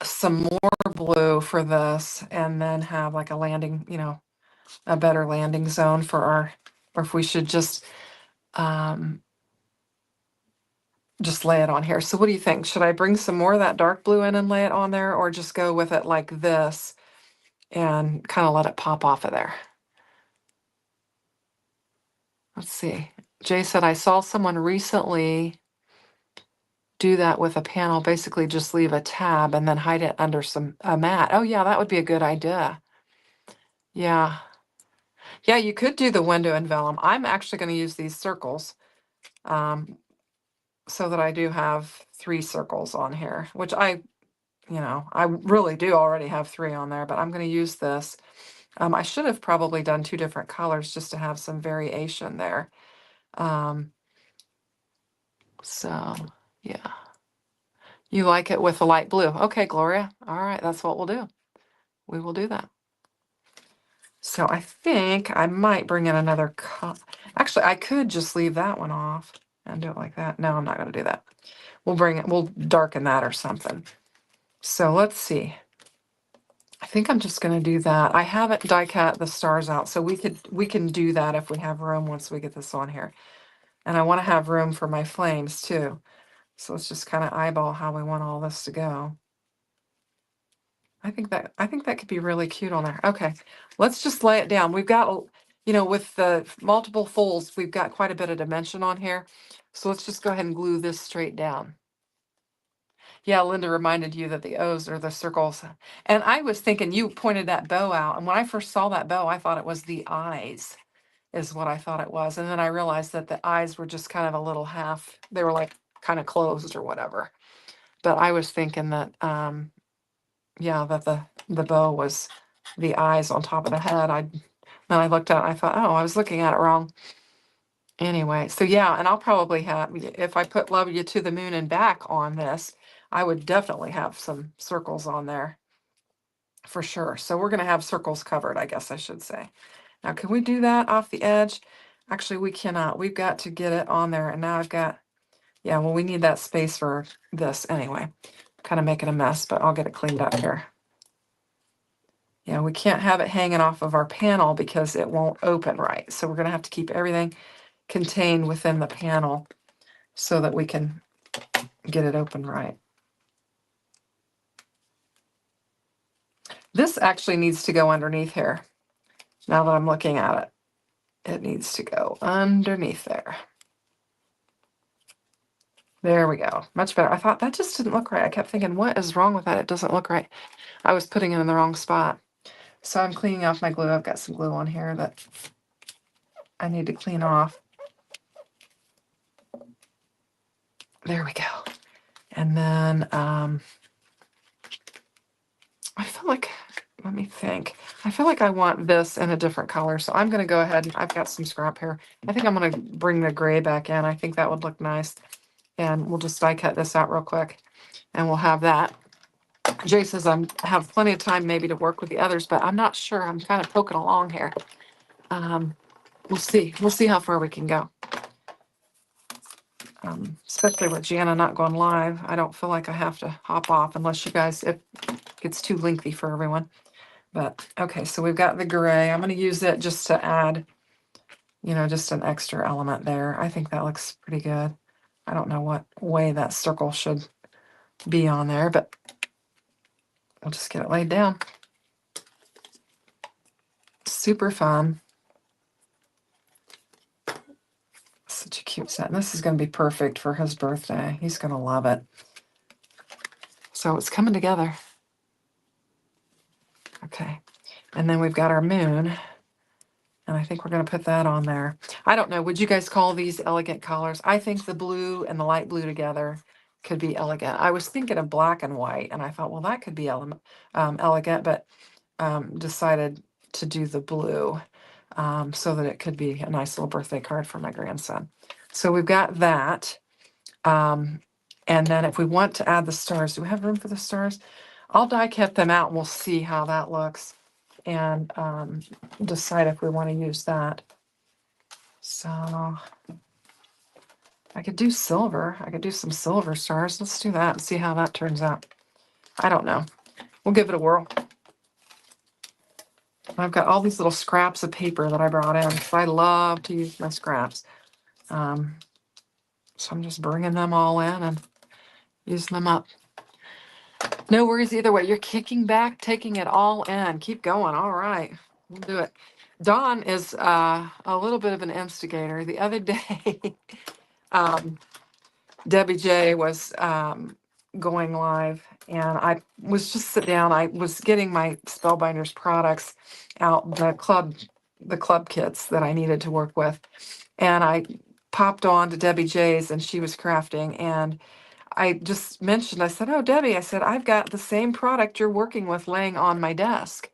S1: some more blue for this and then have like a landing, a better landing zone for or if we should just just lay it on here. So what do you think? Should I bring some more of that dark blue in and lay it on there, or just go with it like this and kind of let it pop off of there? Let's see. Jay said, I saw someone recently do that with a panel, basically just leave a tab and then hide it under a mat. Oh yeah, that would be a good idea. Yeah. Yeah, you could do the window and vellum. I'm actually going to use these circles so that I do have 3 circles on here, which I really do already have 3 on there, but I'm going to use this. I should have probably done 2 different colors just to have some variation there. So yeah. You like it with the light blue. Okay, Gloria. All right, that's what we'll do. We will do that. So I think I might bring in another Actually, I could just leave that one off and do it like that. No, I'm not going to do that. We'll darken that or something. So let's see. I think I'm just going to do that. I haven't die cut the stars out, so we can do that if we have room once we get this on here. And I want to have room for my flames too. So let's just kind of eyeball how we want all this to go. I think that could be really cute on there. Okay, let's just lay it down. We've got, with the multiple folds, we've got quite a bit of dimension on here. So let's just go ahead and glue this straight down. Yeah, Linda reminded you that the O's are the circles. And I was thinking, you pointed that bow out. And when I first saw that bow, I thought it was the eyes, is what I thought it was. And then I realized that the eyes were just kind of a little half, they were like kind of closed or whatever. But I was thinking that, yeah, that the bow was the eyes on top of the head. Then I looked at it, I thought, oh, I was looking at it wrong. Anyway, so yeah, and I'll probably have, if I put Love You to the Moon and Back on this, I would definitely have some circles on there for sure. So we're going to have circles covered, I guess I should say. Now, can we do that off the edge? Actually, we cannot. We've got to get it on there. And now I've got, yeah, well, we need that space for this anyway. Kind of making a mess, but I'll get it cleaned up here. Yeah, we can't have it hanging off of our panel because it won't open right. So we're going to have to keep everything contained within the panel so that we can get it open right. This actually needs to go underneath here. Now that I'm looking at it, it needs to go underneath there. There we go. Much better. I thought that just didn't look right. I kept thinking, what is wrong with that? It doesn't look right. I was putting it in the wrong spot. So I'm cleaning off my glue. I've got some glue on here that I need to clean off. There we go. And then I feel like, let me think. I feel like I want this in a different color. So I'm going to go ahead and I've got some scrap here. I think I'm going to bring the gray back in. I think that would look nice. And we'll just die cut this out real quick and we'll have that. Jay says I have plenty of time maybe to work with the others, but I'm not sure. I'm kind of poking along here. We'll see. We'll see how far we can go. Especially with Jana not going live. I don't feel like I have to hop off unless you guys, it gets too lengthy for everyone. But okay, so we've got the gray. I'm going to use it just to add, just an extra element there. I think that looks pretty good. I don't know what way that circle should be on there, but we'll just get it laid down. Super fun. Such a cute set. And this is going to be perfect for his birthday. He's going to love it. So it's coming together. Okay. And then we've got our moon. And I think we're going to put that on there. I don't know. Would you guys call these elegant colors? I think the blue and the light blue together could be elegant. I was thinking of black and white, and I thought, well, that could be elegant, but decided to do the blue so that it could be a nice little birthday card for my grandson. So we've got that. And then if we want to add the stars, do we have room for the stars? I'll die cut them out and we'll see how that looks and decide if we want to use that. So I could do silver. I could do some silver stars. Let's do that and see how that turns out. I don't know. We'll give it a whirl. I've got all these little scraps of paper that I brought in. So I love to use my scraps. So I'm just bringing them all in and using them up. No worries either way. You're kicking back, taking it all in. Keep going. All right. We'll do it. Dawn is a little bit of an instigator. The other day, um, Debbie J was going live, and I was just sit down. I was getting my Spellbinders products out, the club kits that I needed to work with, and I popped on to Debbie J's, and she was crafting, and I just mentioned, I said, "Oh, Debbie," I said, "I've got the same product you're working with laying on my desk."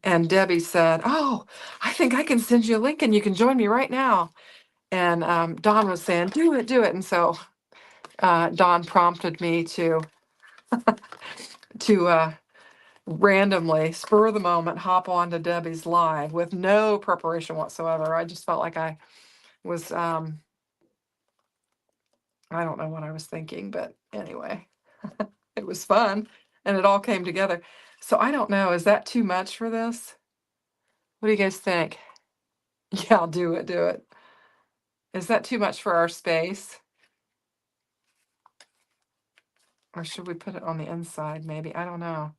S1: And Debbie said, "Oh, I think I can send you a link and you can join me right now." And Dawn was saying, "Do it, do it." And so Dawn prompted me to randomly, spur of the moment, hop on to Debbie's live with no preparation whatsoever. I just felt like I was, I don't know what I was thinking, but anyway, it was fun and it all came together. So I don't know, is that too much for this? What do you guys think? Yeah, I'll do it, do it. Is that too much for our space? Or should we put it on the inside maybe? I don't know.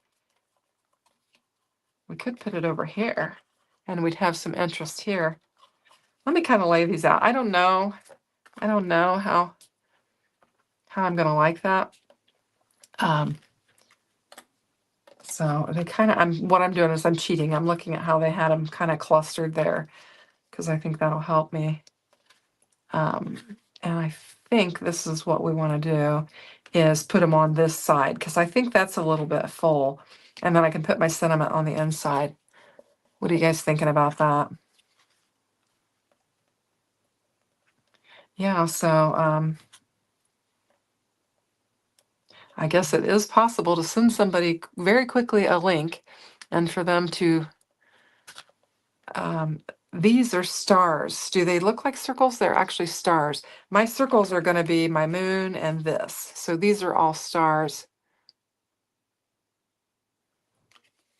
S1: We could put it over here and we'd have some interest here. Let me kind of lay these out. I don't know. I don't know how I'm gonna like that. So they kind of, what I'm doing is I'm cheating. I'm looking at how they had them kind of clustered there because I think that'll help me. And I think this is what we want to do is put them on this side because I think that's a little bit full. And then I can put my sentiment on the inside. What are you guys thinking about that? Yeah, so I guess it is possible to send somebody very quickly a link and for them to, these are stars. Do they look like circles? They're actually stars. My circles are going to be my moon and this. So these are all stars.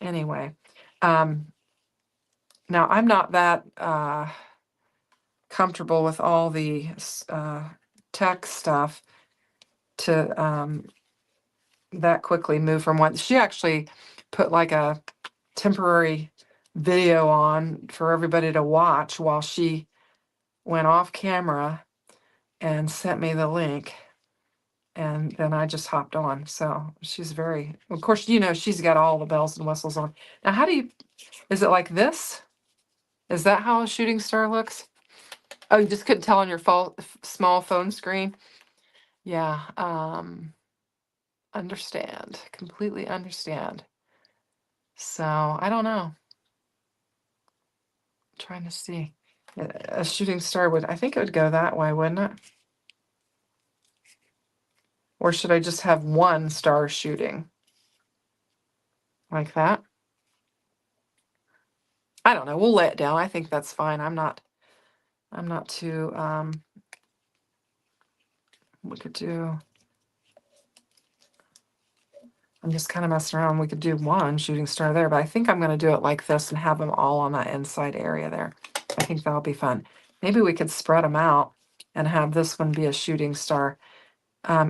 S1: Anyway, now I'm not that comfortable with all the tech stuff to that quickly move from one. She actually put like a temporary video on for everybody to watch while she went off camera and sent me the link. And then I just hopped on. So she's very, of course, you know, she's got all the bells and whistles on. Now, how do you, is it like this? Is that how a shooting star looks? Oh, you just couldn't tell on your small phone screen? Yeah, understand. Completely understand. So I don't know. Trying to see. A shooting star would, I think it would go that way, wouldn't it? Or should I just have one star shooting? Like that? I don't know. We'll lay it down. I think that's fine. I'm not too, we could do, I'm just kind of messing around. We could do one shooting star there, but I think I'm going to do it like this and have them all on that inside area there. I think that'll be fun. Maybe we could spread them out and have this one be a shooting star.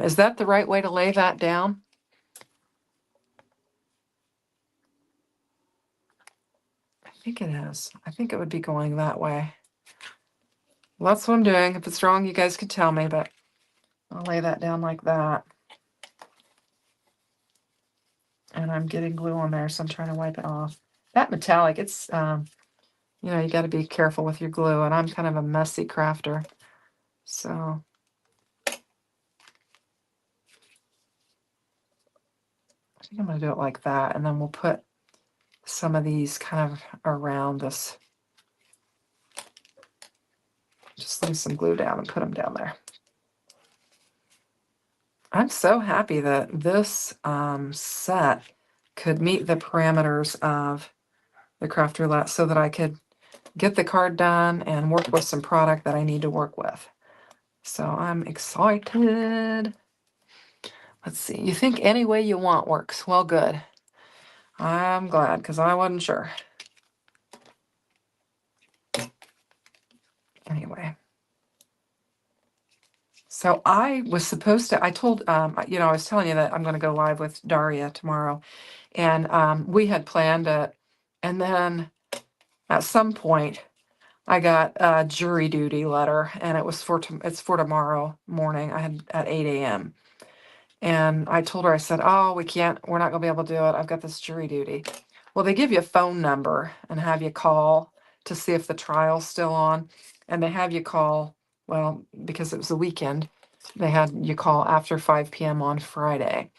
S1: Is that the right way to lay that down? I think it is. I think it would be going that way. Well, that's what I'm doing. If it's wrong, you guys could tell me, but I'll lay that down like that. And I'm getting glue on there, so I'm trying to wipe it off. That metallic, it's, you know, you got to be careful with your glue, and I'm kind of a messy crafter. So I think I'm going to do it like that, and then we'll put some of these kind of around this. Just lay some glue down and put them down there. I'm so happy that this set could meet the parameters of the craft roulette so that I could get the card done and work with some product that I need to work with. So I'm excited. Let's see. You think any way you want works. Well, good. I'm glad because I wasn't sure. Anyway. So I was supposed to, I told, I was telling you that I'm going to go live with Daria tomorrow. And we had planned it. And then at some point, I got a jury duty letter, and it was it's for tomorrow morning. I had at 8 a.m. And I told her, I said, oh, we're not gonna be able to do it. I've got this jury duty. Well, they give you a phone number and have you call to see if the trial's still on. And they have you call, well, because it was the weekend, they had you call after 5 p.m. on Friday.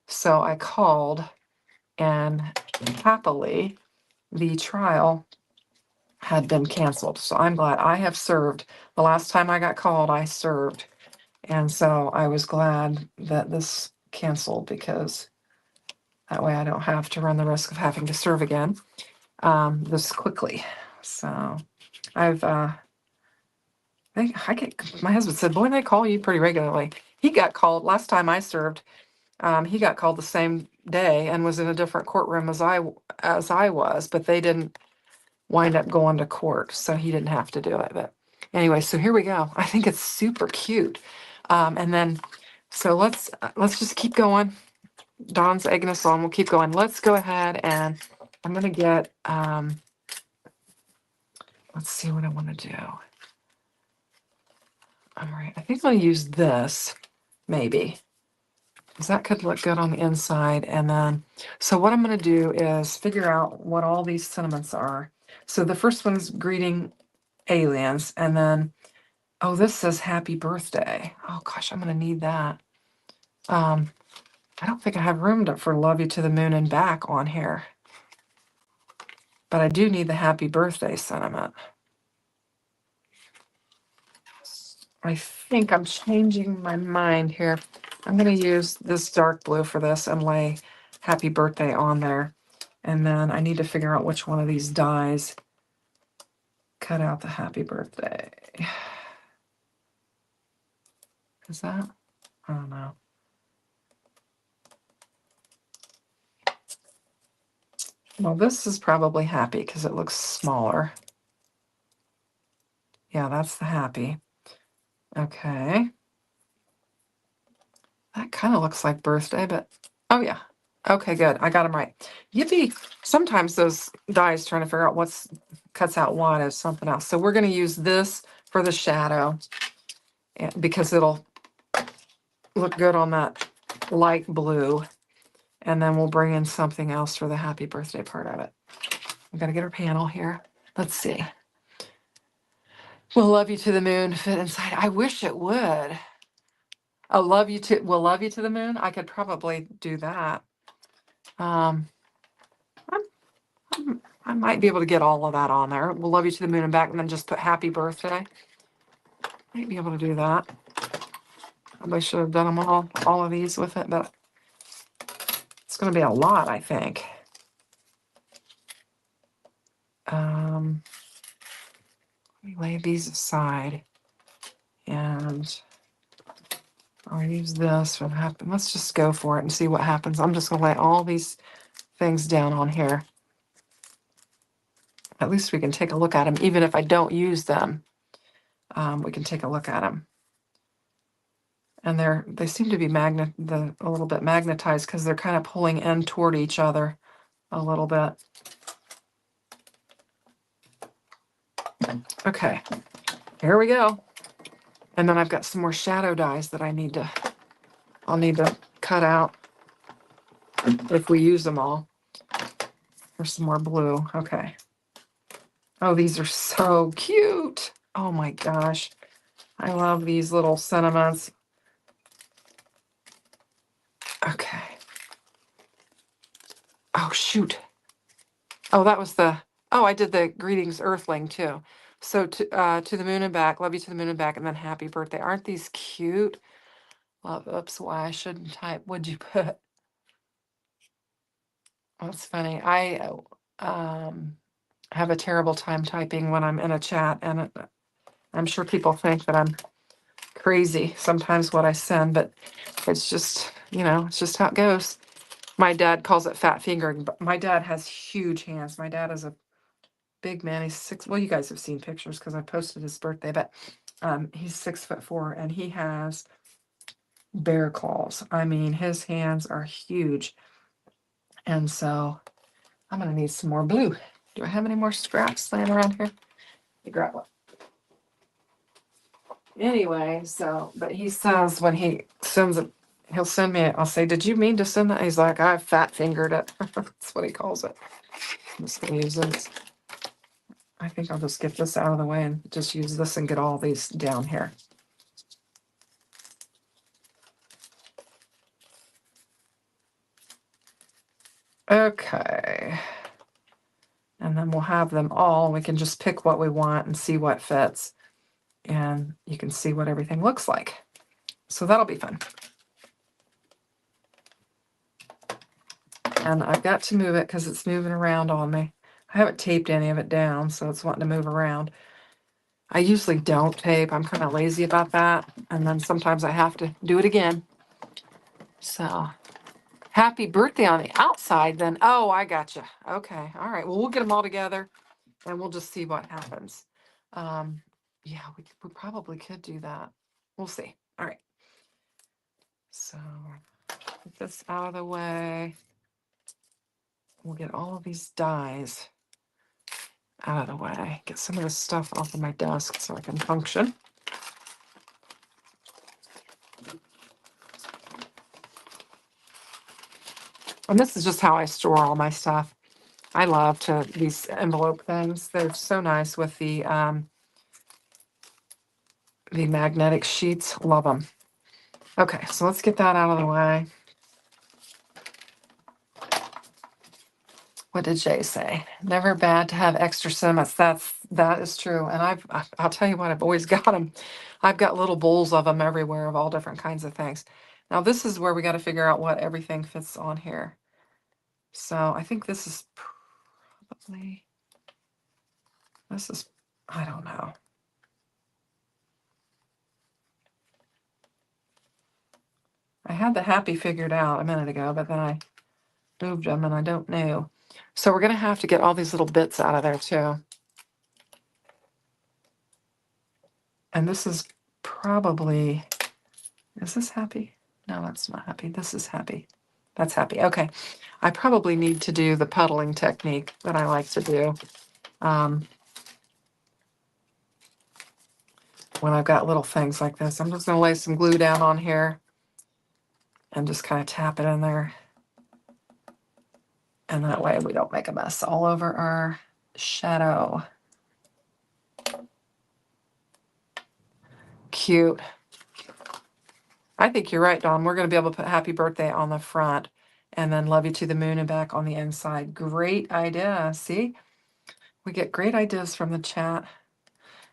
S1: So I called, and happily, the trial had been canceled. So I'm glad I have served. The last time I got called, I served. And so I was glad that this canceled, because that way I don't have to run the risk of having to serve again this quickly. So I've, my husband said, boy, they call you pretty regularly. He got called last time I served. He got called the same day and was in a different courtroom as I was, but they didn't wind up going to court, so he didn't have to do it. But anyway, so here we go. I think it's super cute. And then, so let's just keep going. Dawn's egging us on. We'll keep going. Let's go ahead, and I'm gonna get. Let's see what I want to do. All right, I think I'm gonna use this, maybe, because that could look good on the inside. And then, so what I'm gonna do is figure out what all these sentiments are. So the first one's greeting aliens, and then, oh, this says happy birthday. Oh gosh, I'm gonna need that. I don't think I have room for love you to the moon and back on here, but I do need the happy birthday sentiment. I think I'm changing my mind here. I'm gonna use this dark blue for this and lay happy birthday on there. And then I need to figure out which one of these dies cut out the happy birthday. Is that? I don't know. Well, this is probably happy because it looks smaller. Yeah, that's the happy. Okay. That kind of looks like birthday, but oh yeah. Okay, good. I got them right. Yippee. Sometimes those dies trying to figure out what's cuts out what as something else. So we're going to use this for the shadow, because it'll look good on that light blue. And then we'll bring in something else for the happy birthday part of it. We got to get our panel here. Let's see. We'll love you to the moon fit inside. I wish it would. Oh, we'll love you to the moon. I could probably do that. I might be able to get all of that on there. We'll love you to the moon and back, and then just put happy birthday. Might be able to do that. Probably should have done them all of these with it, but it's going to be a lot, I think. Let me lay these aside, and I'll use this for happen. Let's just go for it and see what happens. I'm just going to lay all these things down on here. At least we can take a look at them, even if I don't use them. We can take a look at them. And they seem to be a little bit magnetized, because they're kind of pulling in toward each other a little bit. Okay, here we go. And then I've got some more shadow dies that I'll need to cut out if we use them all. There's some more blue. Okay. Oh, these are so cute. Oh my gosh. I love these little sentiments. Okay. Oh, shoot. Oh, I did the greetings earthling too. So to the moon and back, love you to the moon and back, and then happy birthday. Aren't these cute? Love, oops, why I shouldn't type. What'd you put? That's funny. I have a terrible time typing when I'm in a chat, and I'm sure people think that I'm crazy sometimes what I send, but it's just, it's just how it goes. My dad calls it fat fingering, but my dad has huge hands. My dad is a big man. He's 6. Well, you guys have seen pictures because I posted his birthday, but He's 6'4", and he has bear claws. I mean, his hands are huge. And so I'm going to need some more blue. Do I have any more scraps laying around here? Let me grab one. Anyway, so, but he says when he sends it, he'll send me it. I'll say, did you mean to send that? He's like, I fat fingered it. That's what he calls it. I'm just going to use this. I think I'll just get this out of the way and just use this and get all these down here. Okay. And then we'll have them all. We can just pick what we want and see what fits. And you can see what everything looks like. So that'll be fun. And I've got to move it because it's moving around on me. I haven't taped any of it down, so it's wanting to move around. I usually don't tape. I'm kind of lazy about that. And then sometimes I have to do it again. So happy birthday on the outside then. Oh, I gotcha. Okay. All right. Well, we'll get them all together and we'll just see what happens. Yeah, we probably could do that. We'll see. All right. So get this out of the way. We'll get all of these dies out of the way. Get some of this stuff off of my desk so I can function. And this is just how I store all my stuff. I love these envelope things. They're so nice with the magnetic sheets. Love them. Okay, so let's get that out of the way. What did Jay say? Never bad to have extra sentiments. That is true. And I'll tell you what, I've always got them. I've got little bowls of them everywhere of all different kinds of things. Now this is where we got to figure out what everything fits on here. So I think this is probably, I don't know. I had the happy figured out a minute ago, but then I moved them and I don't know. So we're going to have to get all these little bits out of there too. And this is probably, is this happy? No, that's not happy. This is happy. That's happy. Okay. I probably need to do the puddling technique that I like to do when I've got little things like this. I'm just going to lay some glue down on here and just kind of tap it in there. And that way we don't make a mess all over our shadow. Cute. I think you're right, Dawn. We're going to be able to put happy birthday on the front and then love you to the moon and back on the inside. Great idea. See? We get great ideas from the chat.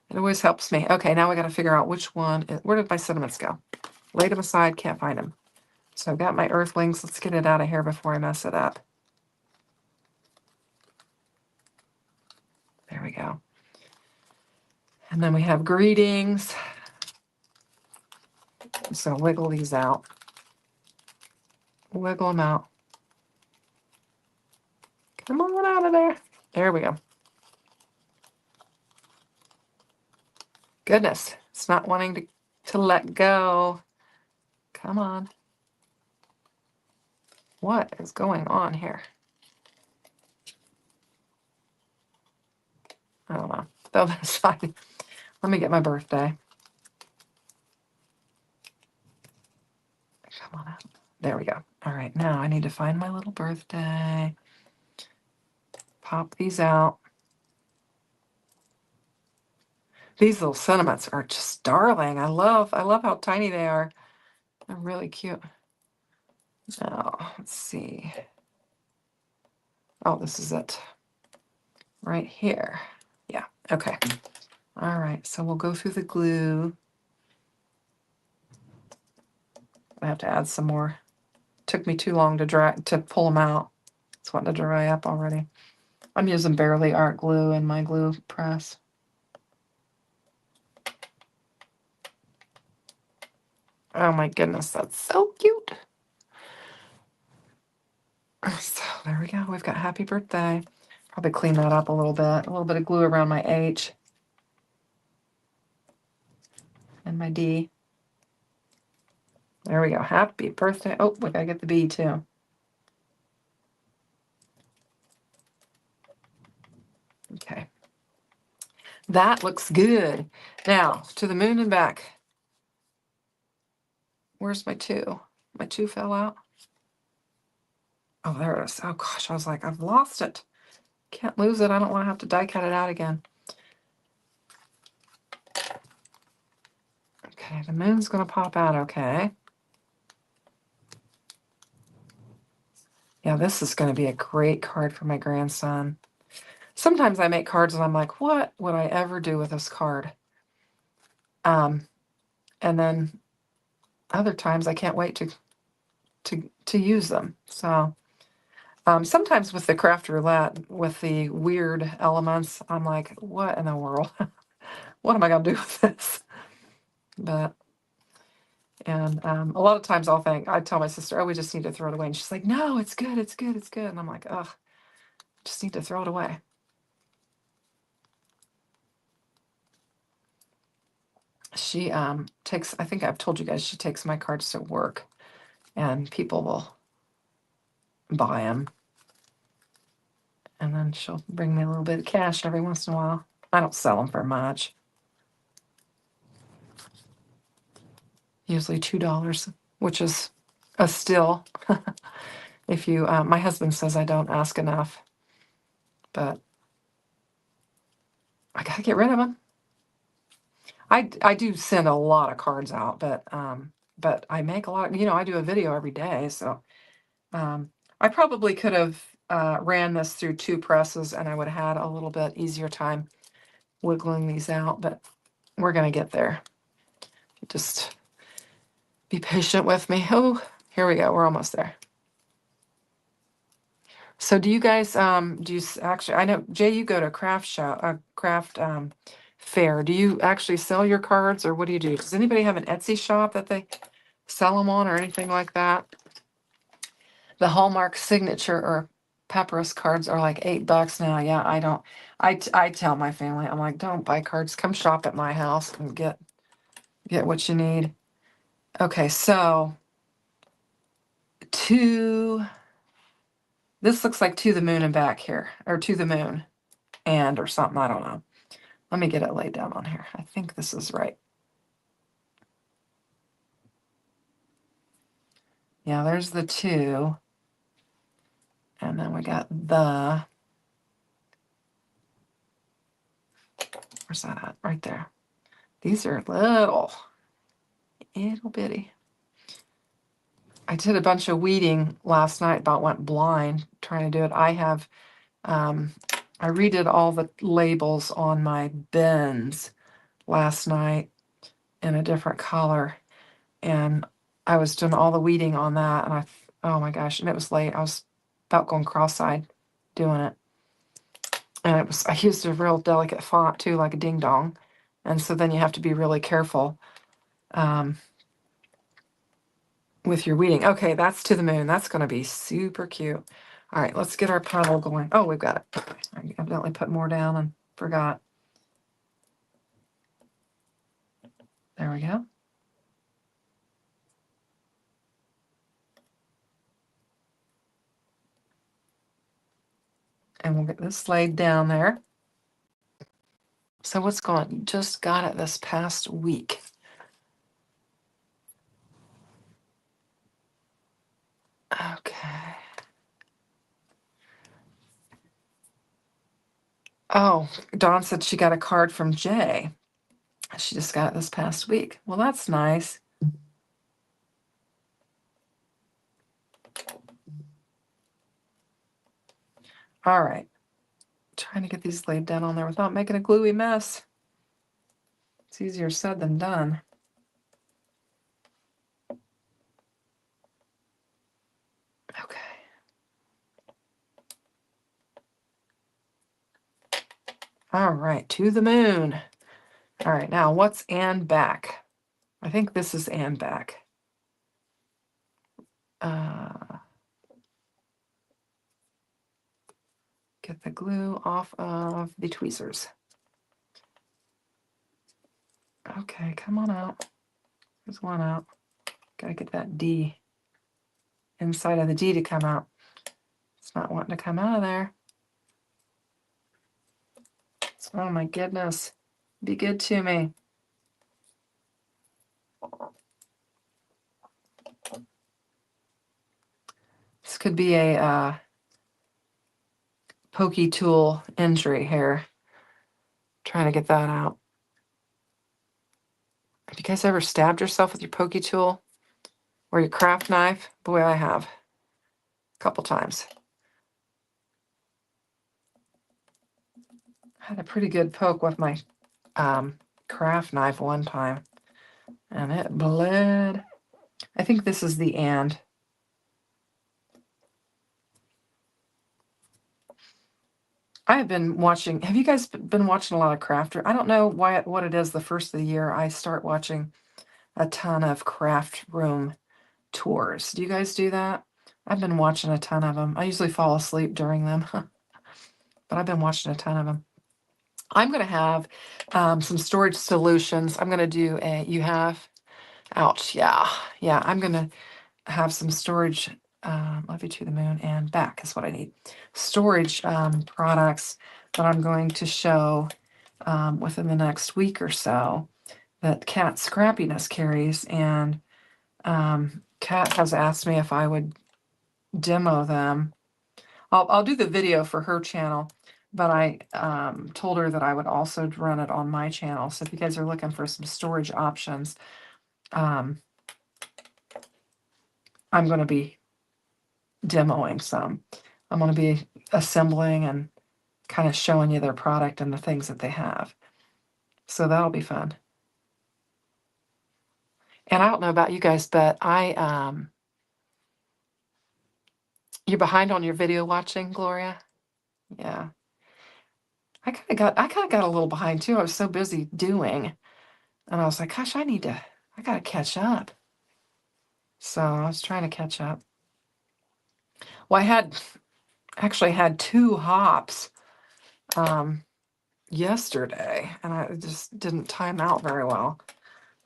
S1: It always helps me. Okay, now we got to figure out which one. Where did my sentiments go? Laid them aside. Can't find them. So I've got my earthlings. Let's get it out of here before I mess it up. There we go. And then we have greetings. So wiggle these out. Wiggle them out. Come on out of there. There we go. Goodness, it's not wanting to let go. Come on. What is going on here? I don't know. Though that's fine. Let me get my birthday. Come on out. There we go. All right, now I need to find my little birthday. Pop these out. These little sentiments are just darling. I love how tiny they are. They're really cute. Now, let's see. Oh, this is it. Right here. Yeah, okay. All right, so we'll go through the glue. I have to add some more. Took me too long to pull them out. It's wanting to dry up already. I'm using Barely Art glue in my glue press. Oh my goodness, that's so cute. So there we go. We've got happy birthday. Probably clean that up a little bit. A little bit of glue around my H. my D. There we go. Happy birthday. Oh, we gotta get the B too. Okay. That looks good. Now, to the moon and back. Where's my 2? My 2 fell out. Oh, there it is. Oh gosh, I was like, I've lost it. Can't lose it. I don't want to have to die cut it out again. Okay, the moon's gonna pop out, okay. Yeah, this is gonna be a great card for my grandson. Sometimes I make cards and I'm like, what would I ever do with this card? And then other times I can't wait to use them. So sometimes with the craft roulette, with the weird elements, I'm like, what in the world? What am I gonna do with this? But a lot of times I tell my sister, oh, we just need to throw it away. And she's like, no, it's good, it's good, it's good. And I'm like, ugh, just need to throw it away. She takes, I think I've told you guys, she takes my cards to work and people will buy them. And then she'll bring me a little bit of cash every once in a while. I don't sell them for much. Usually $2, which is a steal. If you, my husband says I don't ask enough, but I gotta get rid of them. I do send a lot of cards out, but I make a lot. I do a video every day, so I probably could have ran this through 2 presses, and I would have had a little bit easier time wiggling these out. But we're gonna get there. Just be patient with me. Oh, here we go. We're almost there. So do you guys do you actually? I know Jay, you go to craft fair. Do you actually sell your cards, or what do you do? Does anybody have an Etsy shop that they sell them on, or anything like that? The Hallmark signature or papyrus cards are like $8 now. Yeah, I don't. I tell my family, I'm like, don't buy cards. Come shop at my house and get what you need. Okay, so this looks like to the moon and back here, or to the moon and or something. I don't know. Let me get it laid down on here. I think this is right. Yeah, there's the 2. And then we got the, where's that at? Right there. These are little bitty. I did a bunch of weeding last night, about went blind trying to do it. I have, I redid all the labels on my bins last night in a different color. And I was doing all the weeding on that. And oh my gosh, and it was late. I was about going cross-eyed doing it. And I used a real delicate font too, like a ding dong. And so then you have to be really careful with your weeding. Okay, that's to the moon. That's going to be super cute. All right, let's get our pile going. Oh, we've got it. I evidently put more down and forgot. There we go. And we'll get this laid down there. So what's going on? Just got it this past week. Okay. Oh, Dawn said she got a card from Jay. She just got it this past week. Well, that's nice. All right. Trying to get these laid down on there without making a gluey mess. It's easier said than done. Okay. All right, to the moon. All right, now what's and back? I think this is and back. Get the glue off of the tweezers. Okay, come on out. There's one out. Gotta get that D inside of the D to come out. It's not wanting to come out of there. Oh my goodness. Be good to me. This could be a pokey tool injury here. Trying to get that out. Have you guys ever stabbed yourself with your pokey tool or your craft knife? Boy, I have. A couple times. I had a pretty good poke with my craft knife one time, and it bled. I think this is the and. I have been watching. Have you guys been watching a lot of crafter? I don't know what it is. The first of the year, I start watching a ton of craft room tours. Do you guys do that? I've been watching a ton of them. I usually fall asleep during them, but I've been watching a ton of them. I'm going to have some storage solutions. I'm going to do ouch, yeah. I'm going to have some storage, love you to the moon and back is what I need. Storage products that I'm going to show within the next week or so that Cat Scrappiness carries. And Cat has asked me if I would demo them. I'll do the video for her channel, but I told her that I would also run it on my channel. So if you guys are looking for some storage options, I'm going to be demoing some. I'm going to be assembling and kind of showing you their product and the things that they have. So that'll be fun. And I don't know about you guys, but you're behind on your video watching, Gloria? Yeah. I kind of got a little behind too. I was so busy doing, and I was like, gosh, I got to catch up. So I was trying to catch up. Well, I actually had 2 hops yesterday, and I just didn't time out very well.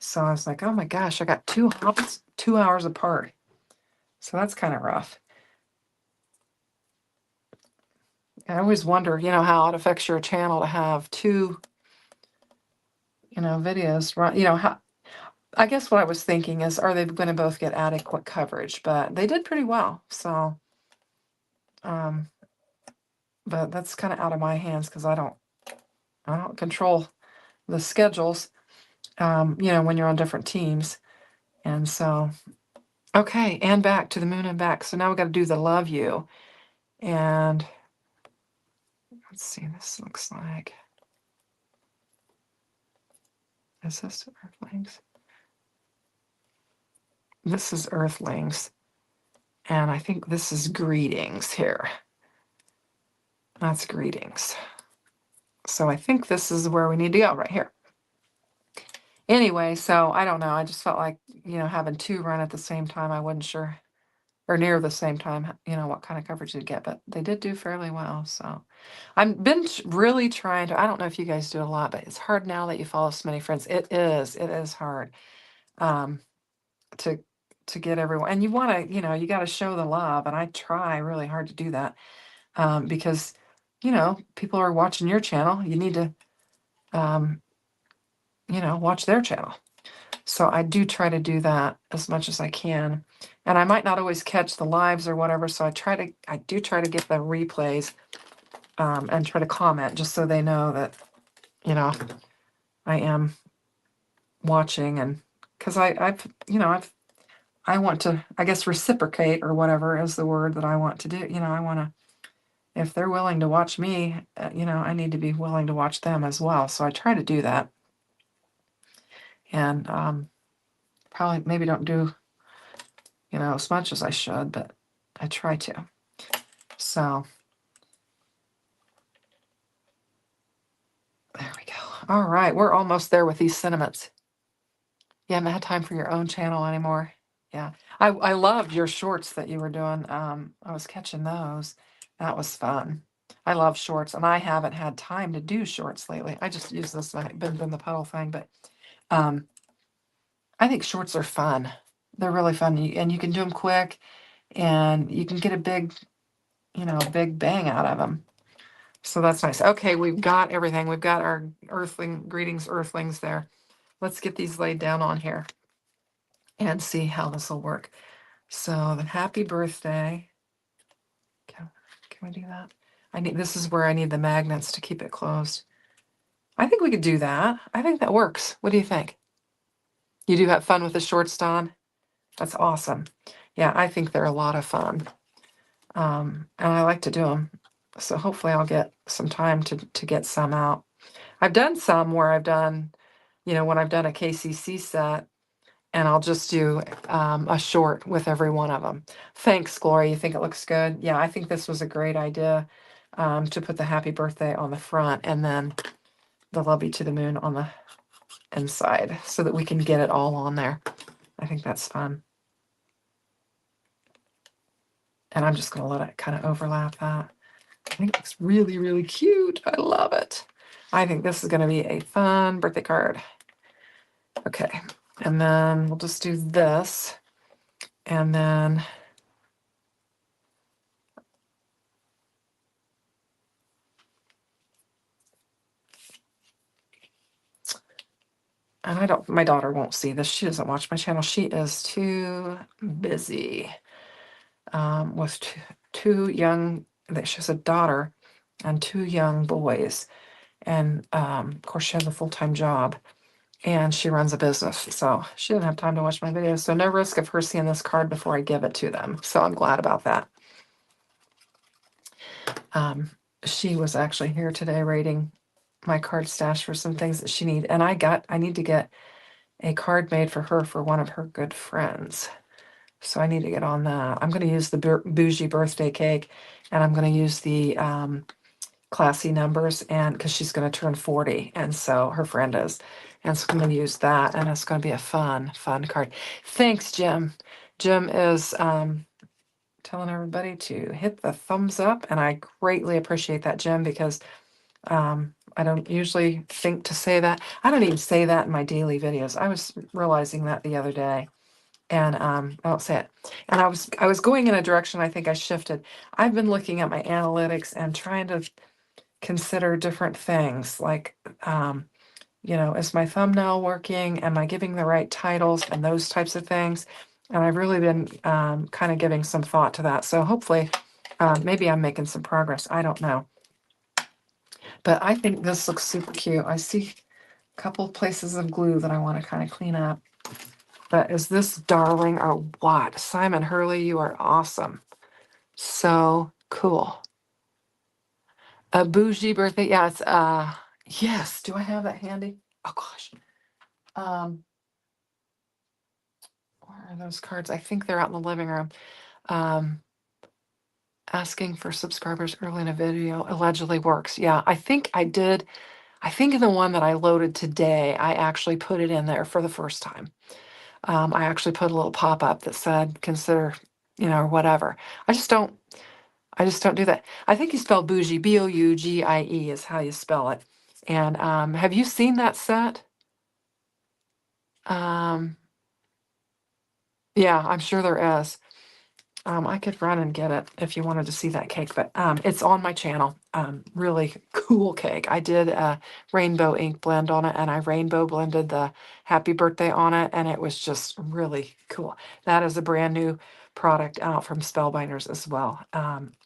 S1: So I was like, oh my gosh, I got 2 hops 2 hours apart. So that's kind of rough. I always wonder, how it affects your channel to have 2, videos run. How, I guess what I was thinking is, are they going to both get adequate coverage? But they did pretty well. So, but that's kind of out of my hands because I don't control the schedules. When you're on different teams, and so, okay, and back to the moon and back. So now we got to do the love you, and let's see. This looks like. Is this Earthlings? This is Earthlings. And I think this is Greetings here. That's Greetings. So I think this is where we need to go, right here. Anyway, so I don't know. I just felt like, having 2 run at the same time, I wasn't sure, or near the same time, what kind of coverage you'd get. But they did do fairly well. So I've been really trying to, I don't know if you guys do a lot, but it's hard now that you follow so many friends. It is hard to get everyone. And you want to, you got to show the love. And I try really hard to do that because, people are watching your channel. You need to, watch their channel. So I do try to do that as much as I can. And I might not always catch the lives or whatever. So I do try to get the replays and try to comment just so they know that, I am watching. And because I want to, I guess, reciprocate or whatever is the word that I want to do. I want to, if they're willing to watch me, I need to be willing to watch them as well. So I try to do that. And probably maybe don't do, as much as I should, but I try to. So there we go. All right, we're almost there with these sentiments. You haven't had time for your own channel anymore. Yeah, I loved your shorts that you were doing. I was catching those. That was fun. I love shorts, and I haven't had time to do shorts lately. I just use this. I've been doing the puddle thing, but I think shorts are fun. They're really fun, and you can do them quick, and you can get a big, big bang out of them. So that's nice. Okay, we've got everything. We've got our greetings earthlings there. Let's get these laid down on here and see how this will work. So the happy birthday. Can we do that? This is where I need the magnets to keep it closed. I think we could do that. I think that works. What do you think? You do have fun with the shorts, Don? That's awesome. Yeah, I think they're a lot of fun. And I like to do them. So hopefully I'll get some time to get some out. I've done some where I've done, when I've done a KCC set, and I'll just do a short with every one of them. Thanks, Gloria. You think it looks good? Yeah, I think this was a great idea to put the happy birthday on the front and then the love you to the moon on the inside so that we can get it all on there. I think that's fun. And I'm just going to let it kind of overlap that. I think it's really, really cute. I love it. I think this is going to be a fun birthday card. Okay, and then we'll just do this. And then my daughter won't see this. She doesn't watch my channel. She is too busy with two young, she has a daughter and two young boys. And of course, she has a full-time job and she runs a business. So she didn't have time to watch my videos. So no risk of her seeing this card before I give it to them. So I'm glad about that. She was actually here today rating my card stash for some things that she needs. And I need to get a card made for her for one of her good friends. So I need to get on that. I'm going to use the bougie birthday cake, and I'm going to use the classy numbers, and because she's going to turn 40, and so her friend is. And so I'm going to use that, and it's going to be a fun card. Thanks, Jim. Jim is telling everybody to hit the thumbs up, and I greatly appreciate that, Jim, because I don't usually think to say that. I don't even say that in my daily videos. I was realizing that the other day, and I don't say it. And I was going in a direction I think I shifted. I've been looking at my analytics and trying to consider different things like, is my thumbnail working? Am I giving the right titles and those types of things? And I've really been kind of giving some thought to that. So hopefully, maybe I'm making some progress. I don't know. But I think this looks super cute. I see a couple places of glue that I want to kind of clean up. But is this darling or what? Simon Hurley, you are awesome. So cool. A bougie birthday. Yeah, it's yes. Do I have that handy? Oh gosh. Where are those cards? I think they're out in the living room. Asking for subscribers early in a video allegedly works. Yeah, I think I did. I think in the one that I loaded today, I actually put it in there for the first time. I actually put a little pop-up that said, consider, or whatever. I just don't do that. I think you spell bougie, Bougie is how you spell it. And have you seen that set? Yeah, I'm sure there is. I could run and get it if you wanted to see that cake, but it's on my channel. Really cool cake. I did a rainbow ink blend on it, and I rainbow blended the happy birthday on it, and it was just really cool. That is a brand new product out from Spellbinders as well.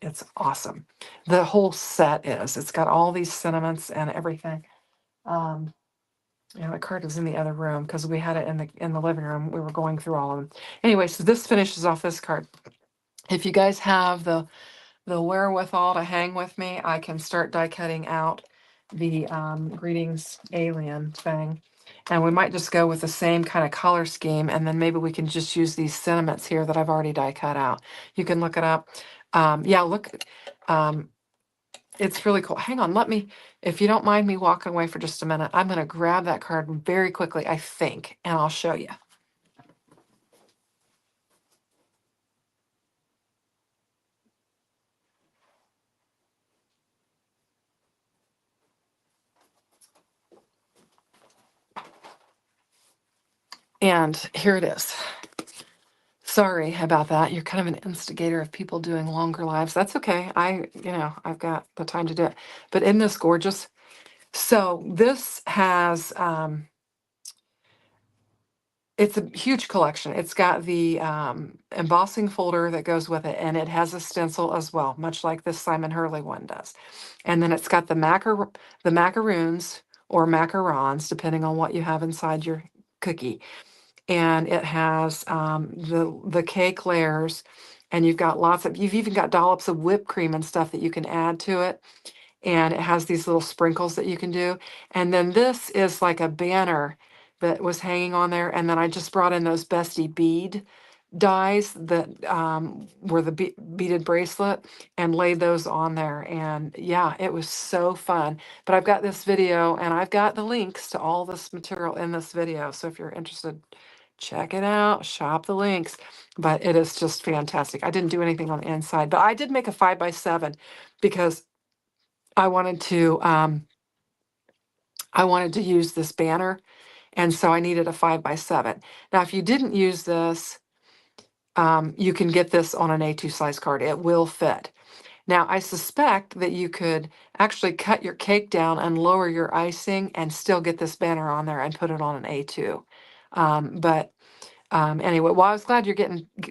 S1: It's awesome. The whole set is. It's got all these sentiments and everything. The card is in the other room because we had it in the living room. We were going through all of them. Anyway, so this finishes off this card. If you guys have the wherewithal to hang with me, I can start die cutting out the greetings alien thing. And we might just go with the same kind of color scheme, and then maybe we can just use these sentiments here that I've already die cut out. You can look it up. Yeah, look, it's really cool. Hang on, if you don't mind me walking away for just a minute, I'm going to grab that card very quickly, I think, and I'll show you. And here it is. Sorry about that. You're kind of an instigator of people doing longer lives. That's okay. I've got the time to do it. But isn't this gorgeous? So this has, it's a huge collection. It's got the embossing folder that goes with it, and it has a stencil as well, much like this Simon Hurley one does. And then it's got the macaroons or macarons, depending on what you have inside your cookie. And it has the cake layers, and you've even got dollops of whipped cream and stuff that you can add to it. And it has these little sprinkles that you can do. And then this is like a banner that was hanging on there. And then I just brought in those Bestie bead dies that were the beaded bracelet and laid those on there. And yeah, it was so fun. But I've got this video and I've got the links to all this material in this video. So if you're interested, check it out, shop the links. But it is just fantastic. I didn't do anything on the inside, but I did make a 5x7 because I wanted to use this banner, and so I needed a 5x7. Now, if you didn't use this, you can get this on an A2 size card. It will fit. Now, I suspect that you could actually cut your cake down and lower your icing and still get this banner on there and put it on an A2. But anyway, well, I was glad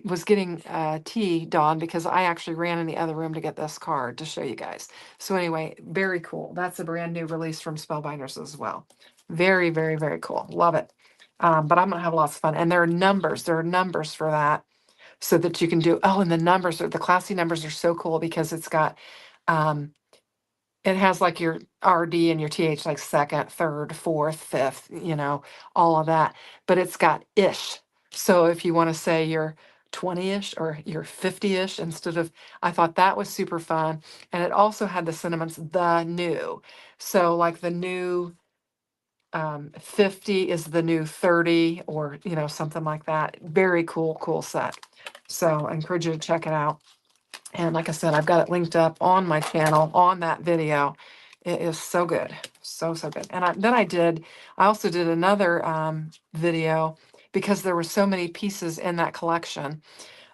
S1: was getting tea, Dawn, because I actually ran in the other room to get this card to show you guys. So anyway, very cool. That's a brand new release from Spellbinders as well. Very, very, very cool. Love it. But I'm gonna have lots of fun. And there are numbers. There are numbers for that, so that you can do. Oh, and the classy numbers are so cool because it's got um, it has like your RD and your TH, like second, third, fourth, fifth, all of that. But it's got ish. So if you want to say you're 20-ish or you're 50-ish I thought that was super fun. And it also had the sentiments, the new. So like the new 50 is the new 30 or, something like that. Very cool set. So I encourage you to check it out. And like I said, I've got it linked up on my channel on that video. It is so good. So good. And I also did another video because there were so many pieces in that collection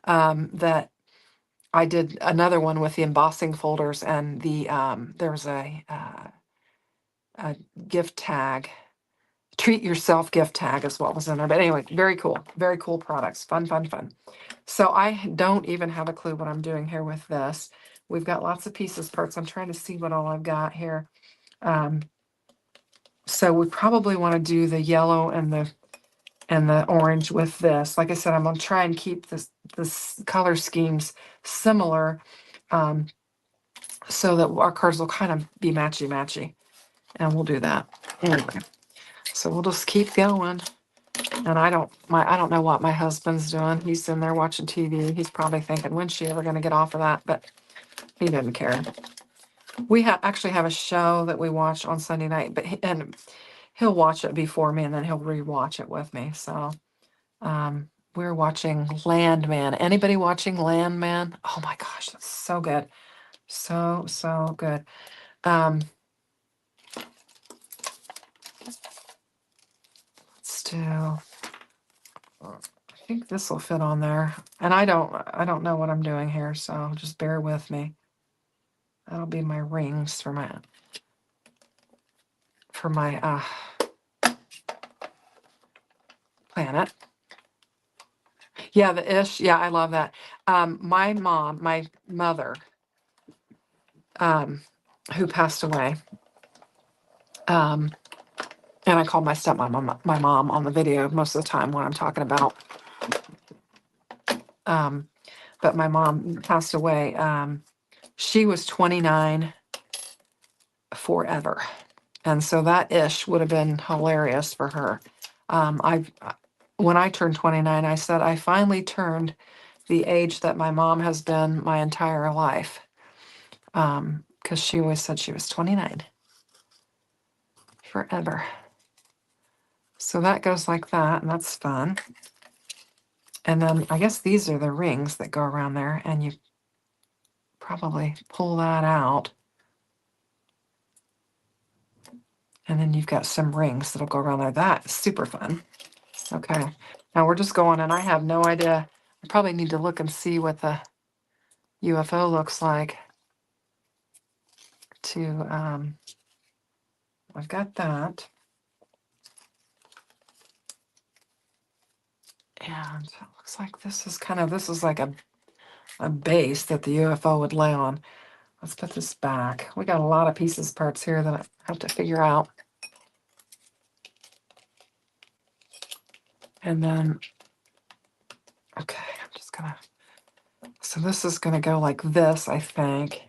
S1: that I did another one with the embossing folders and there was a gift tag. Treat yourself gift tag is what was in there. But anyway, very cool products. Fun. So I don't even have a clue what I'm doing here with this. We've got lots of pieces, parts. I'm trying to see what all I've got here. So we probably want to do the yellow and the orange with this. Like I said, I'm going to try and keep this color schemes similar so that our cards will kind of be matchy. And we'll do that. Anyway, so we'll just keep going. And I don't know what my husband's doing. He's in there watching TV. He's probably thinking, when's she ever going to get off of that? But he doesn't care. We actually have a show that we watch on Sunday night, and he'll watch it before me, and then he'll rewatch it with me. So we're watching Landman. Anybody watching Landman? Oh my gosh, that's so good. So good. Let's do. I think this will fit on there. And I don't know what I'm doing here, so just bear with me. That'll be my rings for my planet. Yeah, the ish. Yeah, I love that. My mother, who passed away, and I called my stepmom my mom on the video most of the time when I'm talking about. But my mom passed away. She was 29 forever. And so that ish would have been hilarious for her. When I turned 29, I said, I finally turned the age that my mom has been my entire life. Because she always said she was 29 forever. So that goes like that, and that's fun. And then I guess these are the rings that go around there, and you probably pull that out. And then you've got some rings that'll go around there. That's super fun. Okay, now we're just going, and I have no idea. I probably need to look and see what the UFO looks like. I've got that. And it looks like this is like a base that the UFO would lay on. Let's put this back. We got a lot of pieces, parts here that I have to figure out. And then, okay, I'm just gonna, so this is gonna go like this, I think.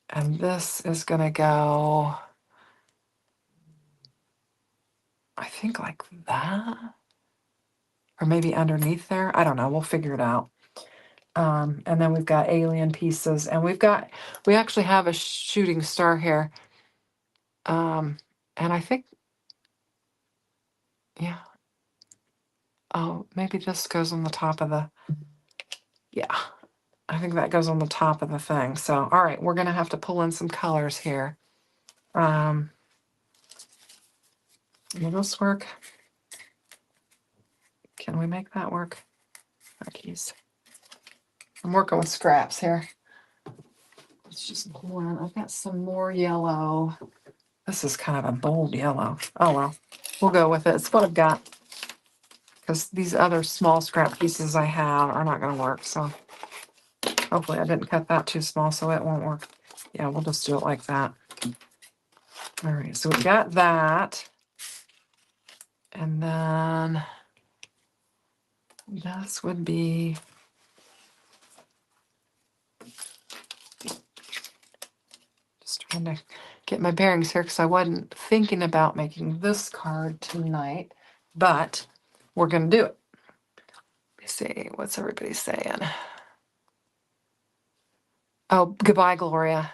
S1: And this is gonna go, I think like that. Or maybe underneath there. I don't know. We'll figure it out. And then we've got alien pieces. And we actually have a shooting star here. And I think, yeah. Oh, maybe this goes on the top of the, yeah. I think that goes on the top of the thing. So, all right, we're going to have to pull in some colors here. Will this work? Can we make that work? Keys. I'm working with scraps here. Let's just pull in. I've got some more yellow. This is kind of a bold yellow. Oh, well, we'll go with it. It's what I've got. Because these other small scrap pieces I have are not going to work. So hopefully I didn't cut that too small so it won't work. Yeah, we'll just do it like that. All right, so we got that. And then this would be, just trying to get my bearings here because I wasn't thinking about making this card tonight, but we're going to do it. Let me see, what's everybody saying? Oh, goodbye, Gloria.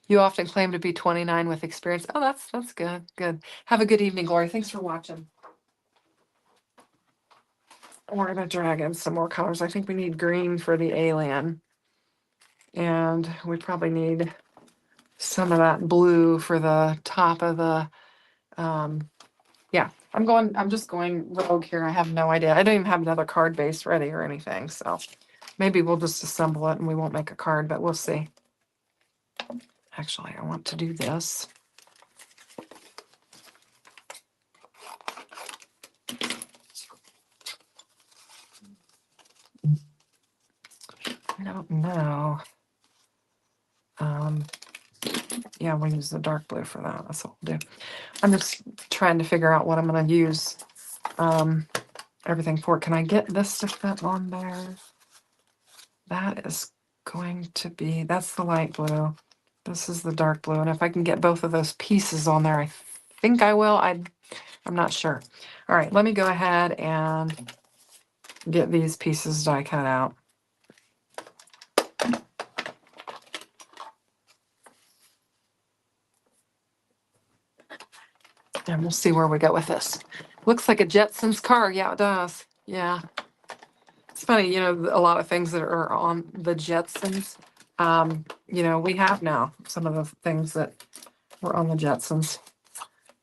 S1: You often claim to be 29 with experience. Oh, that's good. Good. Have a good evening, Gloria. Thanks for watching. We're going to drag in some more colors. I think we need green for the alien. And we probably need some of that blue for the top of the, yeah. I'm just going rogue here. I have no idea. I don't even have another card base ready or anything. So maybe we'll just assemble it and we won't make a card, but we'll see. Actually, I want to do this. I don't know. Yeah, we'll use the dark blue for that. That's what we'll do. I'm just trying to figure out what I'm going to use everything for. Can I get this to fit on there? That is going to be, that's the light blue. This is the dark blue. And if I can get both of those pieces on there, I think I will. I'm not sure. All right, let me go ahead and get these pieces die cut out. And we'll see where we go with this. Looks like a Jetsons car. Yeah, it does. Yeah. It's funny, a lot of things that are on the Jetsons, we have now some of the things that were on the Jetsons,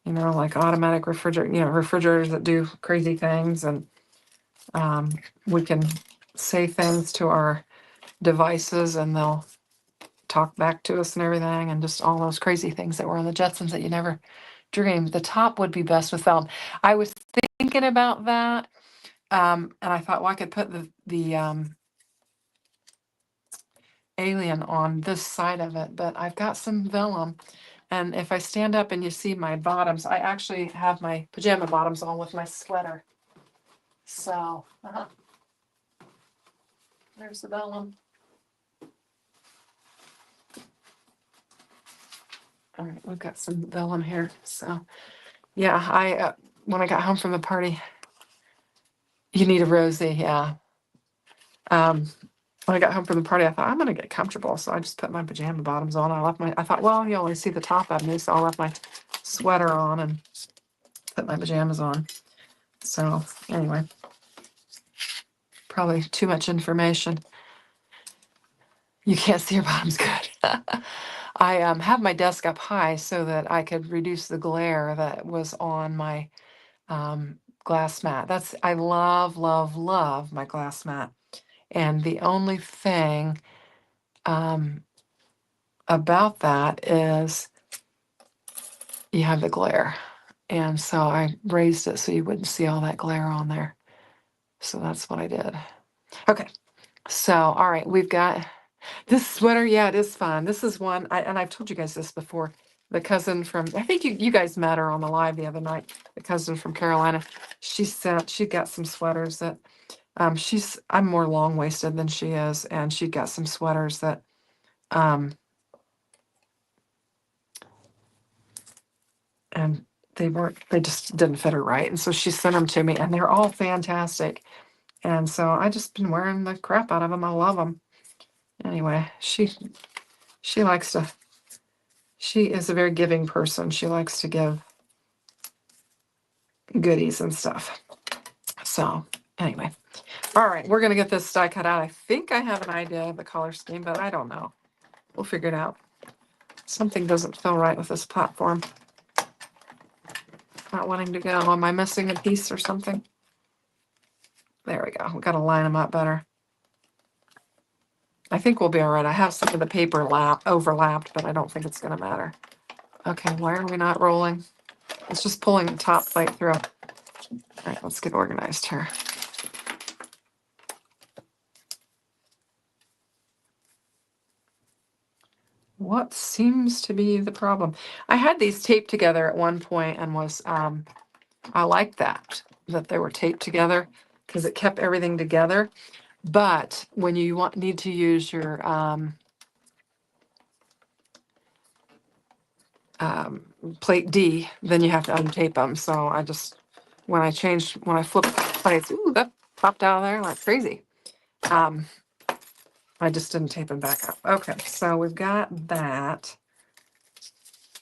S1: like automatic refrigerators that do crazy things. And we can say things to our devices and they'll talk back to us and everything, and just all those crazy things that were on the Jetsons that you never dreamed. The top would be best with film. I was thinking about that. And I thought, well, I could put the alien on this side of it, but I've got some vellum. And if I stand up and you see my bottoms, I actually have my pajama bottoms on with my sweater. So, there's the vellum. All right, we've got some vellum here. So, yeah, I when I got home from the party, you need a rosy, yeah. When I got home from the party, I thought I'm gonna get comfortable, so I just put my pajama bottoms on. I thought, well, you only see the top of me, so I left my sweater on and put my pajamas on. So anyway, probably too much information. You can't see your bottoms good. I have my desk up high so that I could reduce the glare that was on my glass mat. I love, love, love my glass mat. And the only thing um, about that is you have the glare. And so I raised it so you wouldn't see all that glare on there. So that's what I did. Okay. So, all right, we've got this sweater. Yeah, it is fun. This is one, and I've told you guys this before. The cousin from, I think you guys met her on the live the other night. The cousin from Carolina. She got some sweaters that, I'm more long-waisted than she is, and she got some sweaters that, and they just didn't fit her right. And so she sent them to me, and they're all fantastic. And so I just been wearing the crap out of them. I love them. Anyway, she likes to, she is a very giving person. She likes to give goodies and stuff. So anyway, all right, we're going to get this die cut out. I think I have an idea of the color scheme, but I don't know. We'll figure it out. Something doesn't feel right with this platform. Not wanting to go. Am I missing a piece or something? There we go. We've got to line them up better. I think we'll be all right. I have some of the paper overlapped, but I don't think it's going to matter. Okay, why are we not rolling? It's just pulling the top plate through. All right, let's get organized here. What seems to be the problem? I had these taped together at one point and was, I liked that they were taped together because it kept everything together. But when you need to use your plate D, then you have to untape them. So I just, when I flipped the plates, ooh, that popped out of there like crazy. I just didn't tape them back up. Okay, so we've got that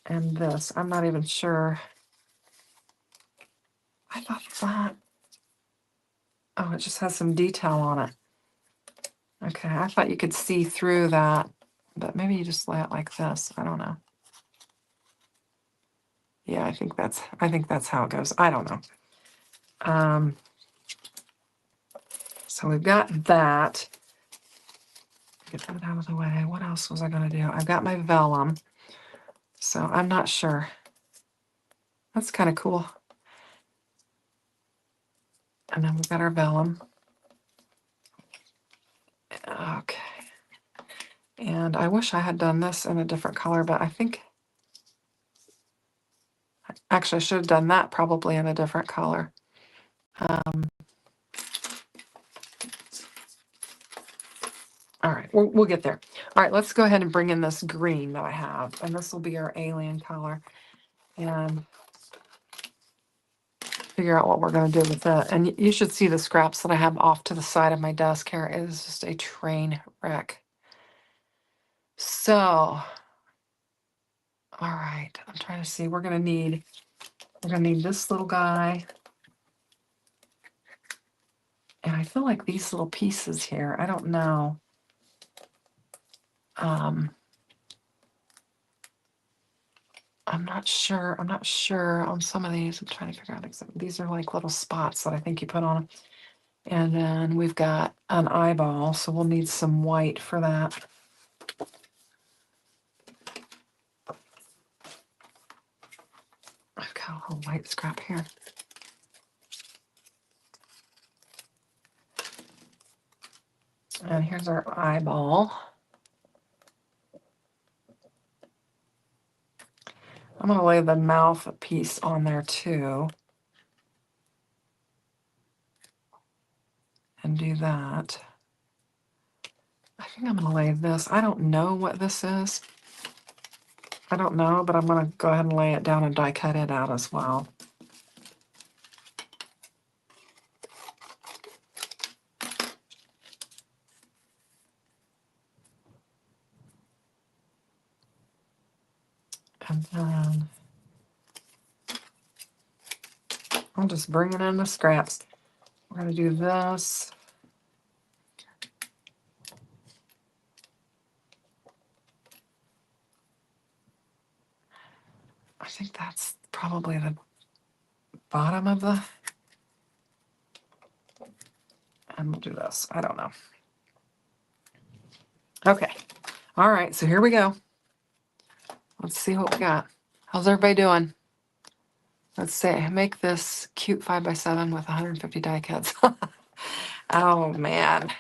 S1: and this. I'm not even sure. I thought that, oh, it just has some detail on it. Okay, I thought you could see through that, but maybe you just lay it like this. I don't know. Yeah, I think that's how it goes. I don't know. So we've got that. Get that out of the way. What else was I going to do? I've got my vellum. So I'm not sure. That's kind of cool. And then we've got our vellum. Okay. And I wish I had done this in a different color, but I think, actually I should have done that probably in a different color. All right, we'll get there. All right, let's go ahead and bring in this green that I have, and this will be our alien color, and figure out what we're going to do with it. And you should see the scraps that I have off to the side of my desk here. It is just a train wreck. So, all right, I'm trying to see. We're going to need this little guy. And I feel like these little pieces here, I don't know. I'm not sure. I'm not sure on some of these. I'm trying to figure out exactly. These are like little spots that I think you put on them. And then we've got an eyeball, so we'll need some white for that. I've got a whole white scrap here. And here's our eyeball. I'm going to lay the mouth piece on there too. And do that. I think I'm going to lay this. I don't know what this is. I don't know, but I'm going to go ahead and lay it down and die cut it out as well. And then I'm just bringing in the scraps. We're going to do this. I think that's probably the bottom of the And we'll do this. I don't know. Okay. All right. So here we go. Let's see what we got. How's everybody doing? Let's say make this cute 5x7 with 150 die cuts. Oh man.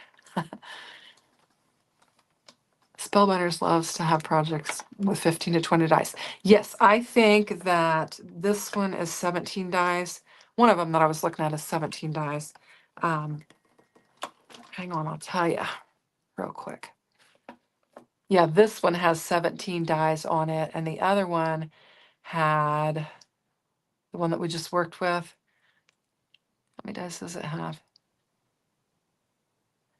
S1: Spellbinders loves to have projects with 15 to 20 dice. Yes, I think that this one is 17 dice. One of them that I was looking at is 17 dice. Um, hang on, I'll tell you real quick. Yeah, this one has 17 dies on it, and the other one had the one that we just worked with. How many dice does it have?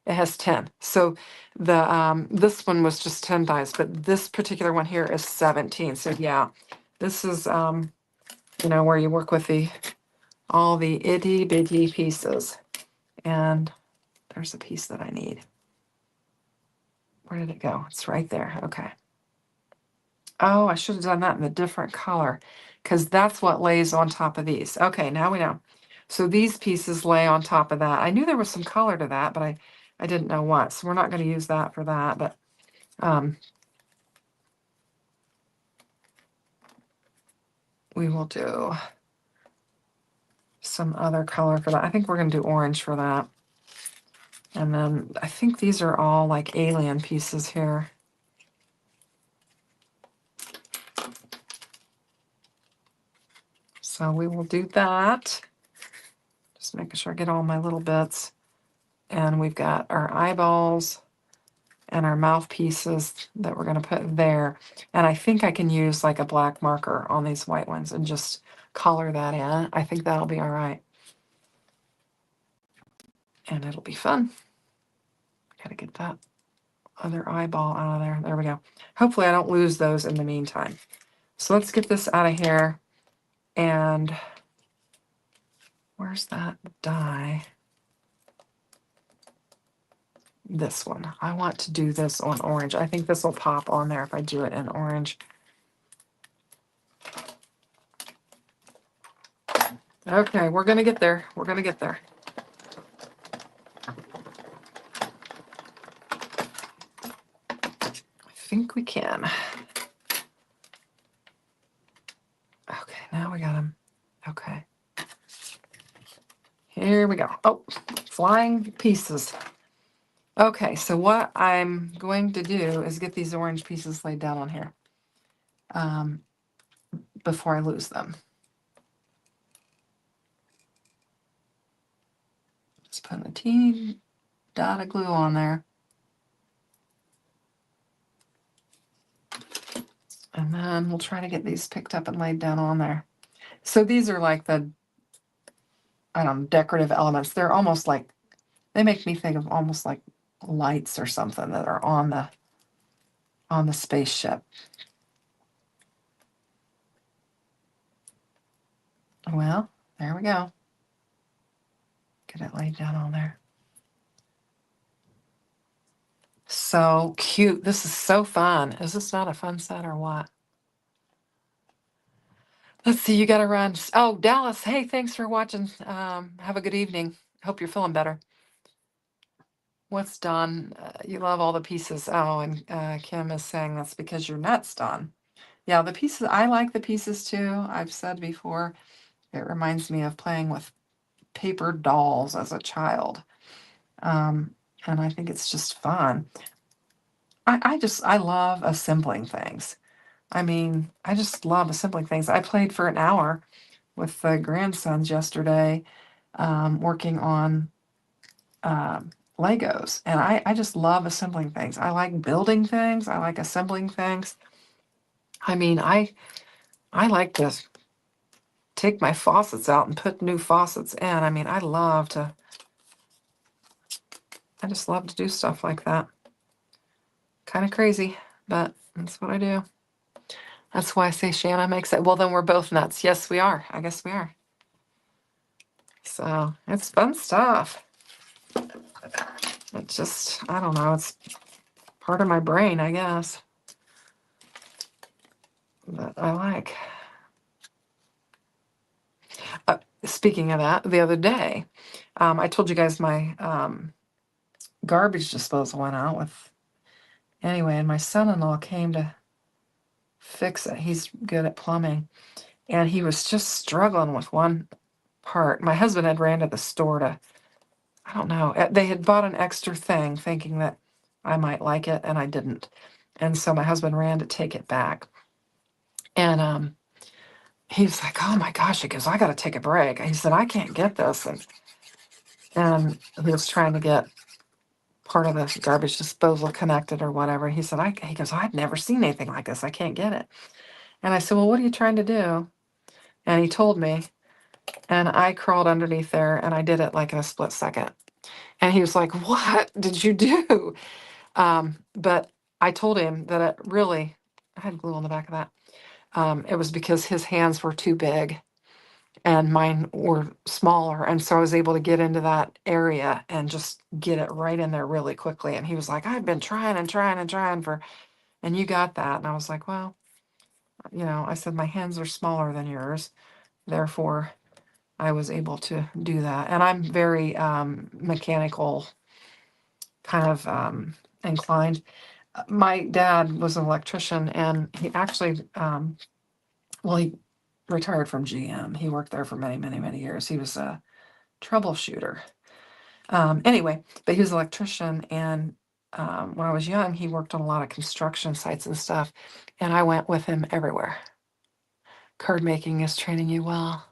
S1: It has 10. So the this one was just 10 dice, but this particular one here is 17. So yeah, this is you know, where you work with all the itty bitty pieces. And there's a piece that I need. Where did it go? It's right there. Okay. Oh, I should have done that in a different color because that's what lays on top of these. Okay, now we know. So these pieces lay on top of that. I knew there was some color to that, but I didn't know what. So we're not going to use that for that, but we will do some other color for that. I think we're going to do orange for that. And then I think these are all like alien pieces here. So we will do that. Just making sure I get all my little bits. And we've got our eyeballs and our mouthpieces that we're going to put there. And I think I can use like a black marker on these white ones and just color that in. I think that'll be all right. And it'll be fun. Gotta get that other eyeball out of there. There we go. Hopefully I don't lose those in the meantime. So let's get this out of here. And where's that die? This one. I want to do this on orange. I think this will pop on there if I do it in orange. Okay, we're going to get there. We're going to get there. I think we can. Okay, now we got them. Okay. Here we go. Oh, flying pieces. Okay, so what I'm going to do is get these orange pieces laid down on here before I lose them. Just putting a teeny dot of glue on there. And then we'll try to get these picked up and laid down on there. So these are like the, I don't know, decorative elements. They're almost like, they make me think of almost like lights or something that are on the spaceship. Well, there we go. Get it laid down on there. So cute. This is so fun. Is this not a fun set or what? Let's see, you got to run. Oh, Dallas, hey, thanks for watching. Have a good evening. Hope you're feeling better. What's Don? You love all the pieces. Oh, and Kim is saying that's because you're nuts, Don. Yeah, the pieces, I like the pieces too. I've said before, it reminds me of playing with paper dolls as a child. And I think it's just fun. I love assembling things. I mean, I just love assembling things. I played for an hour with the grandsons yesterday, working on Legos. And I just love assembling things. I like building things. I like assembling things. I mean, I like to take my faucets out and put new faucets in. I mean, I just love to do stuff like that. Kind of crazy, but that's what I do. That's why I say Shanna makes it. Well, then we're both nuts. Yes, we are. I guess we are. So it's fun stuff. It just, I don't know, it's part of my brain, I guess. But I like. Speaking of that, the other day, I told you guys my garbage disposal went out with, anyway, and my son-in-law came to fix it. He's good at plumbing. And he was just struggling with one part. My husband had ran to the store to, I don't know, they had bought an extra thing thinking that I might like it, and I didn't. And so my husband ran to take it back. And he was like, oh my gosh, he goes, I got to take a break. He said, I can't get this. And he was trying to get part of the garbage disposal connected or whatever. He said, he goes, I've never seen anything like this. I can't get it. And I said, well, what are you trying to do? And he told me, and I crawled underneath there and I did it like in a split second. And he was like, what did you do? But I told him that it really, I had glue on the back of that. It was because his hands were too big and mine were smaller. And so I was able to get into that area and just get it right in there really quickly. And he was like, I've been trying and trying and trying and you got that. And I was like, well, I said, my hands are smaller than yours. Therefore, I was able to do that. And I'm very mechanical kind of inclined. My dad was an electrician, and he actually, he retired from GM. He worked there for many, many, many years. He was a troubleshooter. Anyway, but he was an electrician, and when I was young, he worked on a lot of construction sites and stuff, and I went with him everywhere. Card making is training you well.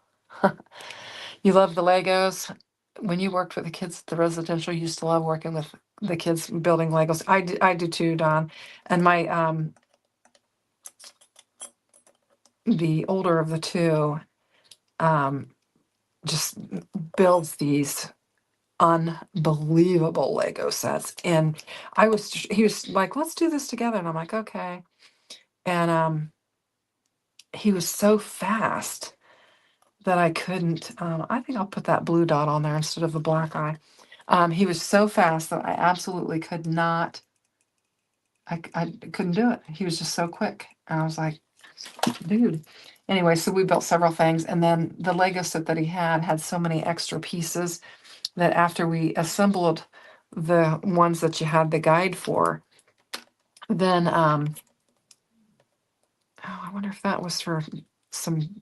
S1: You love the Legos. When you worked with the kids at the residential, you used to love working with the kids building Legos. I do too, Don. And my the older of the two just builds these unbelievable Lego sets. And he was like, let's do this together. And I'm like, okay. And he was so fast that I couldn't, I think I'll put that blue dot on there instead of the black eye. He was so fast that I absolutely could not, I couldn't do it. He was just so quick. And I was like, dude. Anyway, so we built several things. And then the Lego set that he had so many extra pieces that after we assembled the ones that you had the guide for, then, I wonder if that was for some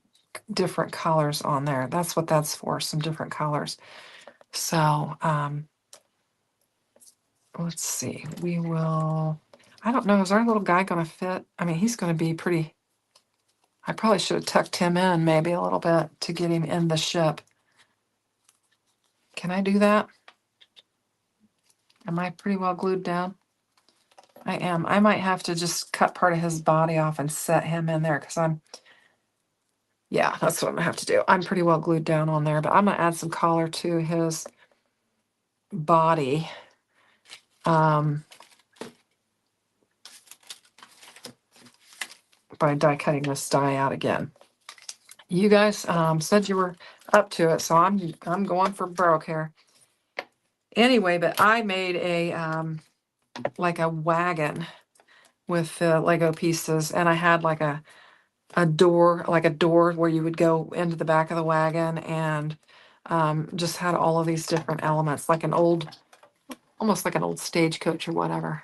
S1: different colors on there. That's what that's for, some different colors. So, let's see. We will, I don't know, is our little guy going to fit? I mean, he's going to be pretty, I probably should have tucked him in maybe a little bit to get him in the ship. Can I do that? Am I pretty well glued down? I am. I might have to just cut part of his body off and set him in there because yeah, that's what I'm going to have to do. I'm pretty well glued down on there, but I'm going to add some color to his body. By die cutting this die out again. You guys said you were up to it, so I'm going for broke here. Anyway, but I made a like a wagon with Lego pieces, and I had like a door, where you would go into the back of the wagon, and just had all of these different elements, like almost like an old stagecoach or whatever.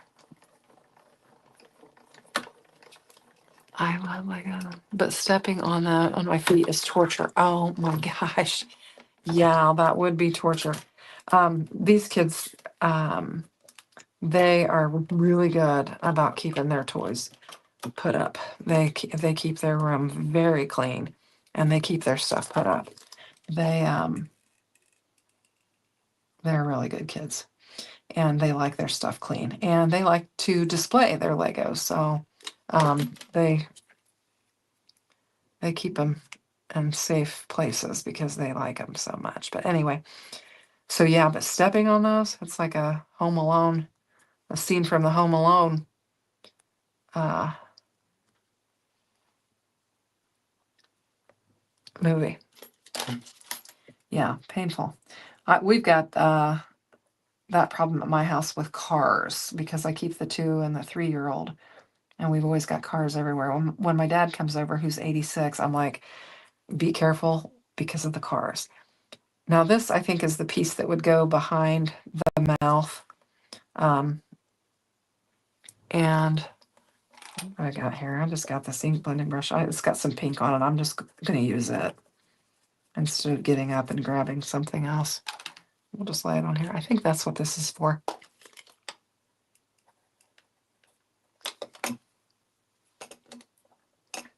S1: I love Lego, but stepping on my feet is torture. Oh my gosh. Yeah, that would be torture. These kids, they are really good about keeping their toys put up. They keep their room very clean, and they keep their stuff put up. They're really good kids, and they like their stuff clean, and they like to display their Legos. So they keep them in safe places because they like them so much. But anyway, so yeah, but stepping on those, it's like a scene from the Home Alone movie. Yeah, painful. We've got that problem at my house with cars because I keep the 2 and the 3-year-old, and we've always got cars everywhere. When my dad comes over, who's 86, I'm like, be careful because of the cars. Now this, I think, is the piece that would go behind the mouth And what I got here, I just got this ink blending brush. It's got some pink on it. I'm just going to use it instead of getting up and grabbing something else. We'll just lay it on here. I think that's what this is for.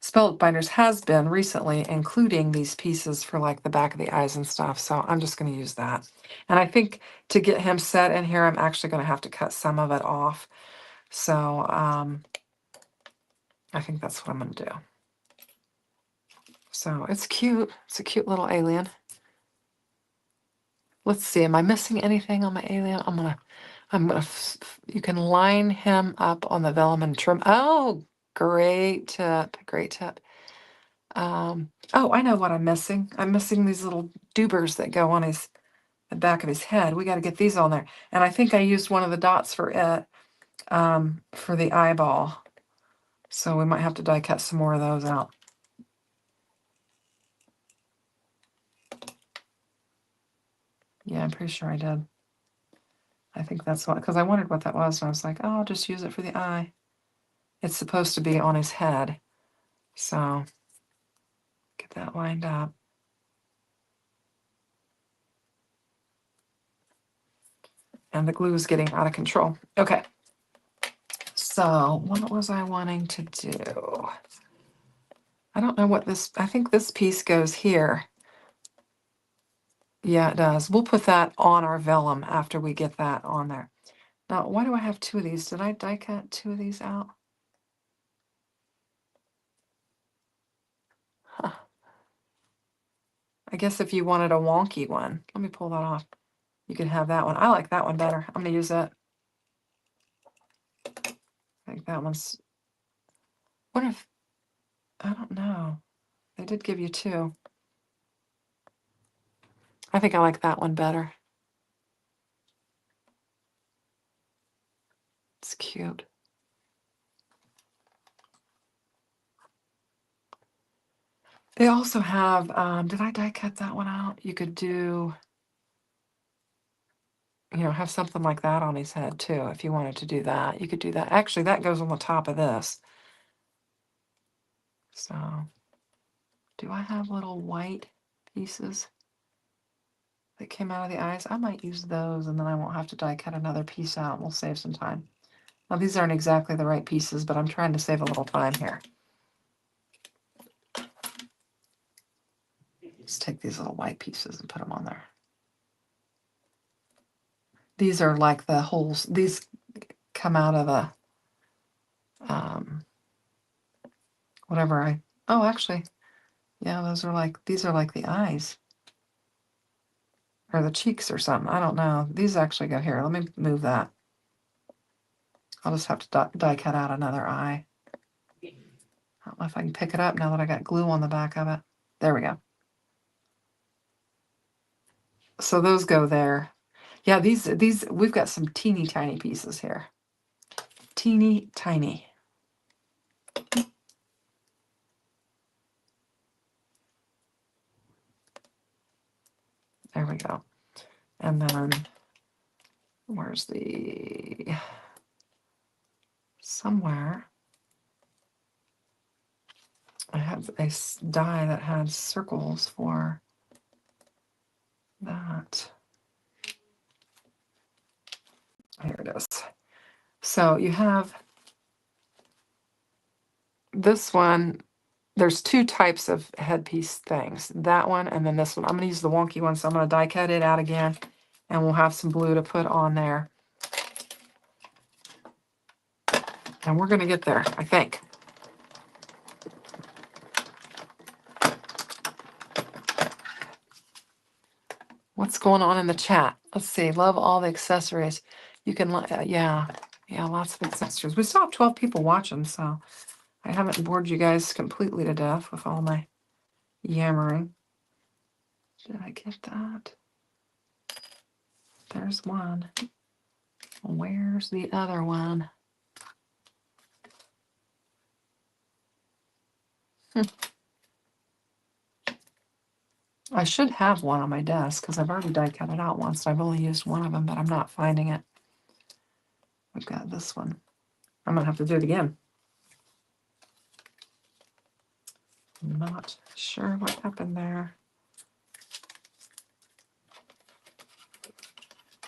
S1: Spell Binders has been recently including these pieces for like the back of the eyes and stuff, so I'm just going to use that. And I think to get him set in here, I'm actually going to have to cut some of it off. So I think that's what I'm going to do. So it's cute. It's a cute little alien. Let's see, am I missing anything on my alien? You can line him up on the vellum and trim. Oh, great tip, great tip. Oh, I know what I'm missing. I'm missing these little dubers that go on the back of his head. We got to get these on there. And I think I used one of the dots for it, for the eyeball. So we might have to die cut some more of those out. Yeah, I'm pretty sure I did. I think that's what, because I wondered what that was, and I was like, oh, I'll just use it for the eye. It's supposed to be on his head. So get that lined up. And the glue is getting out of control. Okay. So what was I wanting to do? I don't know what this, I think this piece goes here. Yeah, it does. We'll put that on our vellum after we get that on there. Now, why do I have two of these? Did I die cut two of these out? Huh. I guess if you wanted a wonky one, let me pull that off. You can have that one. I like that one better. I'm going to use that. I think that one's, what if, I don't know. They did give you two. I think I like that one better. It's cute. They also have, did I die cut that one out? You could do, you know, have something like that on his head too. If you wanted to do that, you could do that. Actually, that goes on the top of this. So, do I have little white pieces that came out of the eyes? I might use those and then I won't have to die cut another piece out. We'll save some time. Now, these aren't exactly the right pieces, but I'm trying to save a little time here. Let's take these little white pieces and put them on there. These are like the holes. These come out of a, whatever I, oh, actually, yeah, those are like, these are like the eyes. Or the cheeks or something. I don't know. These actually go here. Let me move that. I'll just have to die cut out another eye. I don't know if I can pick it up now that I got glue on the back of it. There we go. So those go there. Yeah, these we've got some teeny tiny pieces here. Teeny tiny. There we go. And then where's the, somewhere I have a die that had circles for that. Here it is. So you have this one. There's two types of headpiece things. That one and then this one. I'm going to use the wonky one, so I'm going to die cut it out again, and we'll have some glue to put on there. And we're going to get there, I think. What's going on in the chat? Let's see. Love all the accessories. You can, yeah, lots of accessories. We still have 12 people watching, so I haven't bored you guys completely to death with all my yammering. Did I get that? There's one. Where's the other one? I should have one on my desk because I've already die cut it out once. I've only used one of them, but I'm not finding it. We've got this one. I'm gonna have to do it again. I'm not sure what happened there.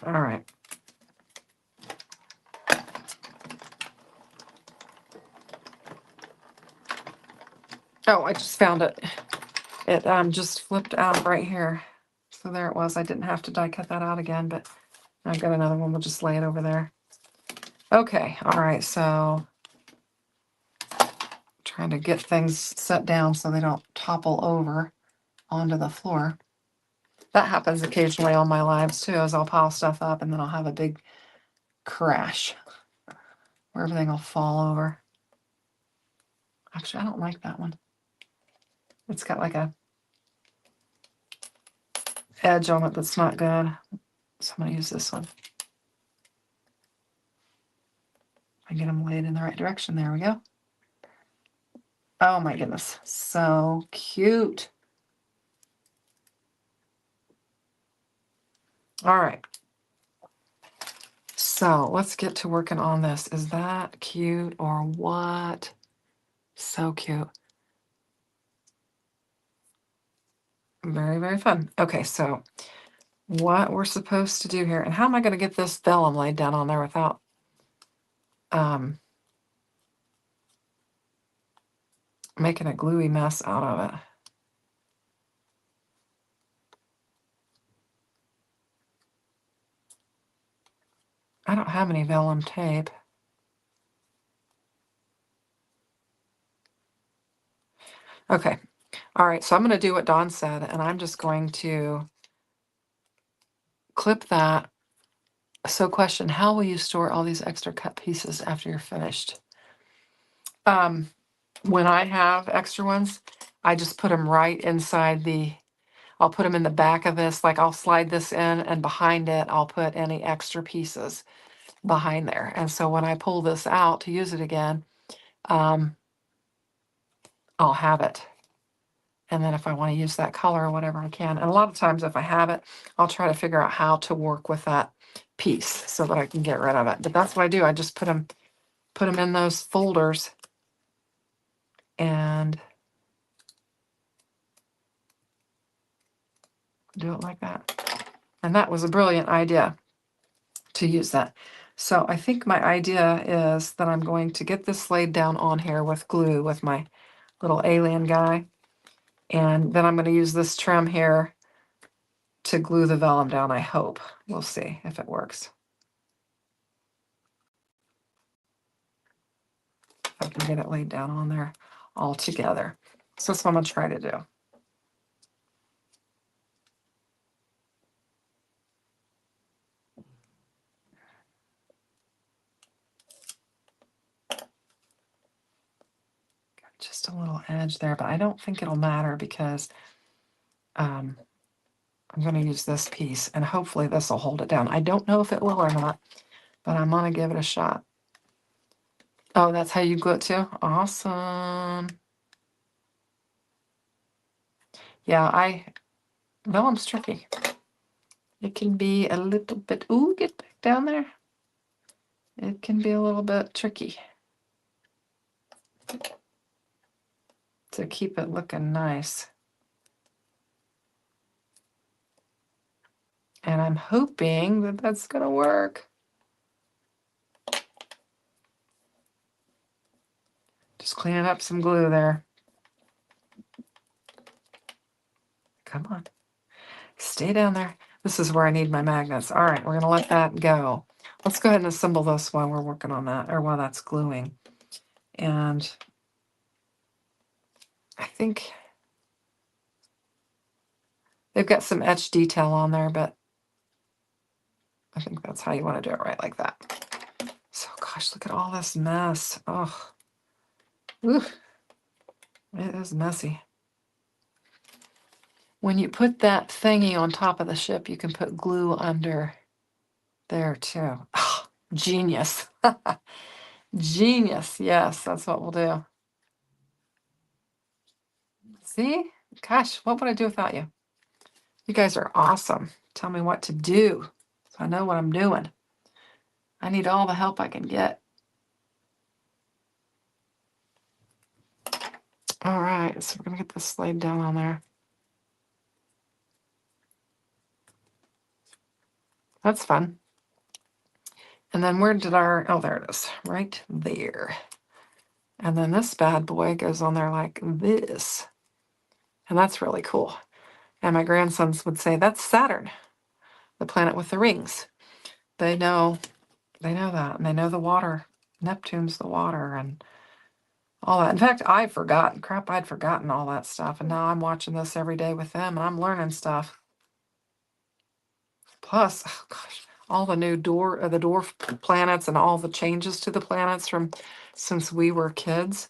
S1: All right. Oh, I just found it. It just flipped out right here. So there it was. I didn't have to die cut that out again, but I've got another one. We'll just lay it over there. Okay, all right, so trying to get things set down so they don't topple over onto the floor. That happens occasionally on my lives too, as I'll pile stuff up and then I'll have a big crash where everything will fall over. Actually, I don't like that one. It's got like a edge on it that's not good. So I'm gonna use this one. I get them laid in the right direction. There we go. Oh my goodness, so cute. All right. So let's get to working on this. Is that cute or what? So cute. Very, very fun. Okay, so what we're supposed to do here, and how am I going to get this vellum laid down on there without making a gluey mess out of it? I don't have any vellum tape. Okay. All right, so I'm going to do what Dawn said, and I'm just going to clip that. So question, how will you store all these extra cut pieces after you're finished? When I have extra ones, I just put them right inside I'll put them in the back of this, like I'll slide this in, and behind it, I'll put any extra pieces behind there. And so when I pull this out to use it again, I'll have it. And then if I want to use that color or whatever, I can. And a lot of times if I have it, I'll try to figure out how to work with that piece so that I can get rid of it. But that's what I do. I just put them in those folders and do it like that. And that was a brilliant idea to use that. So I think my idea is that I'm going to get this laid down on here with glue with my little alien guy. And then I'm going to use this trim here to glue the vellum down, I hope. We'll see if it works. If I can get it laid down on there all together. So that's what I'm going to try to do. Just a little edge there, but I don't think it'll matter because I'm going to use this piece and hopefully this will hold it down. I don't know if it will or not, but I'm going to give it a shot. Oh, that's how you glue it too? Awesome. Yeah, vellum's tricky. It can be a little bit, ooh, get back down there. It can be a little bit tricky to keep it looking nice. And I'm hoping that that's going to work. Just cleaning up some glue there. Come on. Stay down there. This is where I need my magnets. All right, we're going to let that go. Let's go ahead and assemble this while we're working on that, or while that's gluing. And I think they've got some etched detail on there, but I think that's how you want to do it, right like that. So, gosh, look at all this mess. Oh, ooh, it is messy. When you put that thingy on top of the ship, you can put glue under there too. Oh, genius. Genius. Yes, that's what we'll do. See? Gosh, what would I do without you? You guys are awesome. Tell me what to do so I know what I'm doing. I need all the help I can get. All right, so we're gonna get this laid down on there. That's fun. And then where did our, oh, there it is, right there. And then this bad boy goes on there like this. And that's really cool. And my grandsons would say, that's Saturn, the planet with the rings. They know that, and they know the water. Neptune's the water and all that. In fact, I'd forgotten all that stuff. And now I'm watching this every day with them, and I'm learning stuff. Plus, oh gosh, all the new the dwarf planets and all the changes to the planets from since we were kids.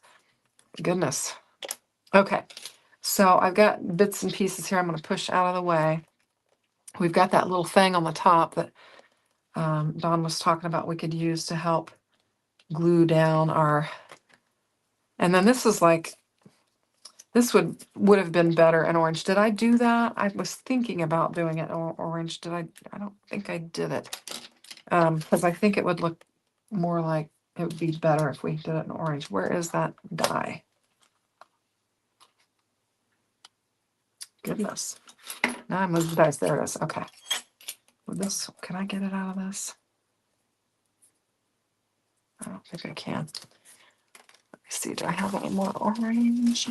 S1: Goodness. Okay, so I've got bits and pieces here I'm going to push out of the way. We've got that little thing on the top that Dawn was talking about we could use to help glue down our, and then this is like, this would have been better in orange. Did I do that? I was thinking about doing it in orange. Did I? I don't think I did it. Because I think it would look more like, it would be better if we did it in orange. Where is that dye? Goodness. Now I moved the dice. There it is. Okay. With this, can I get it out of this? I don't think I can. Let me see. Do I have any more orange?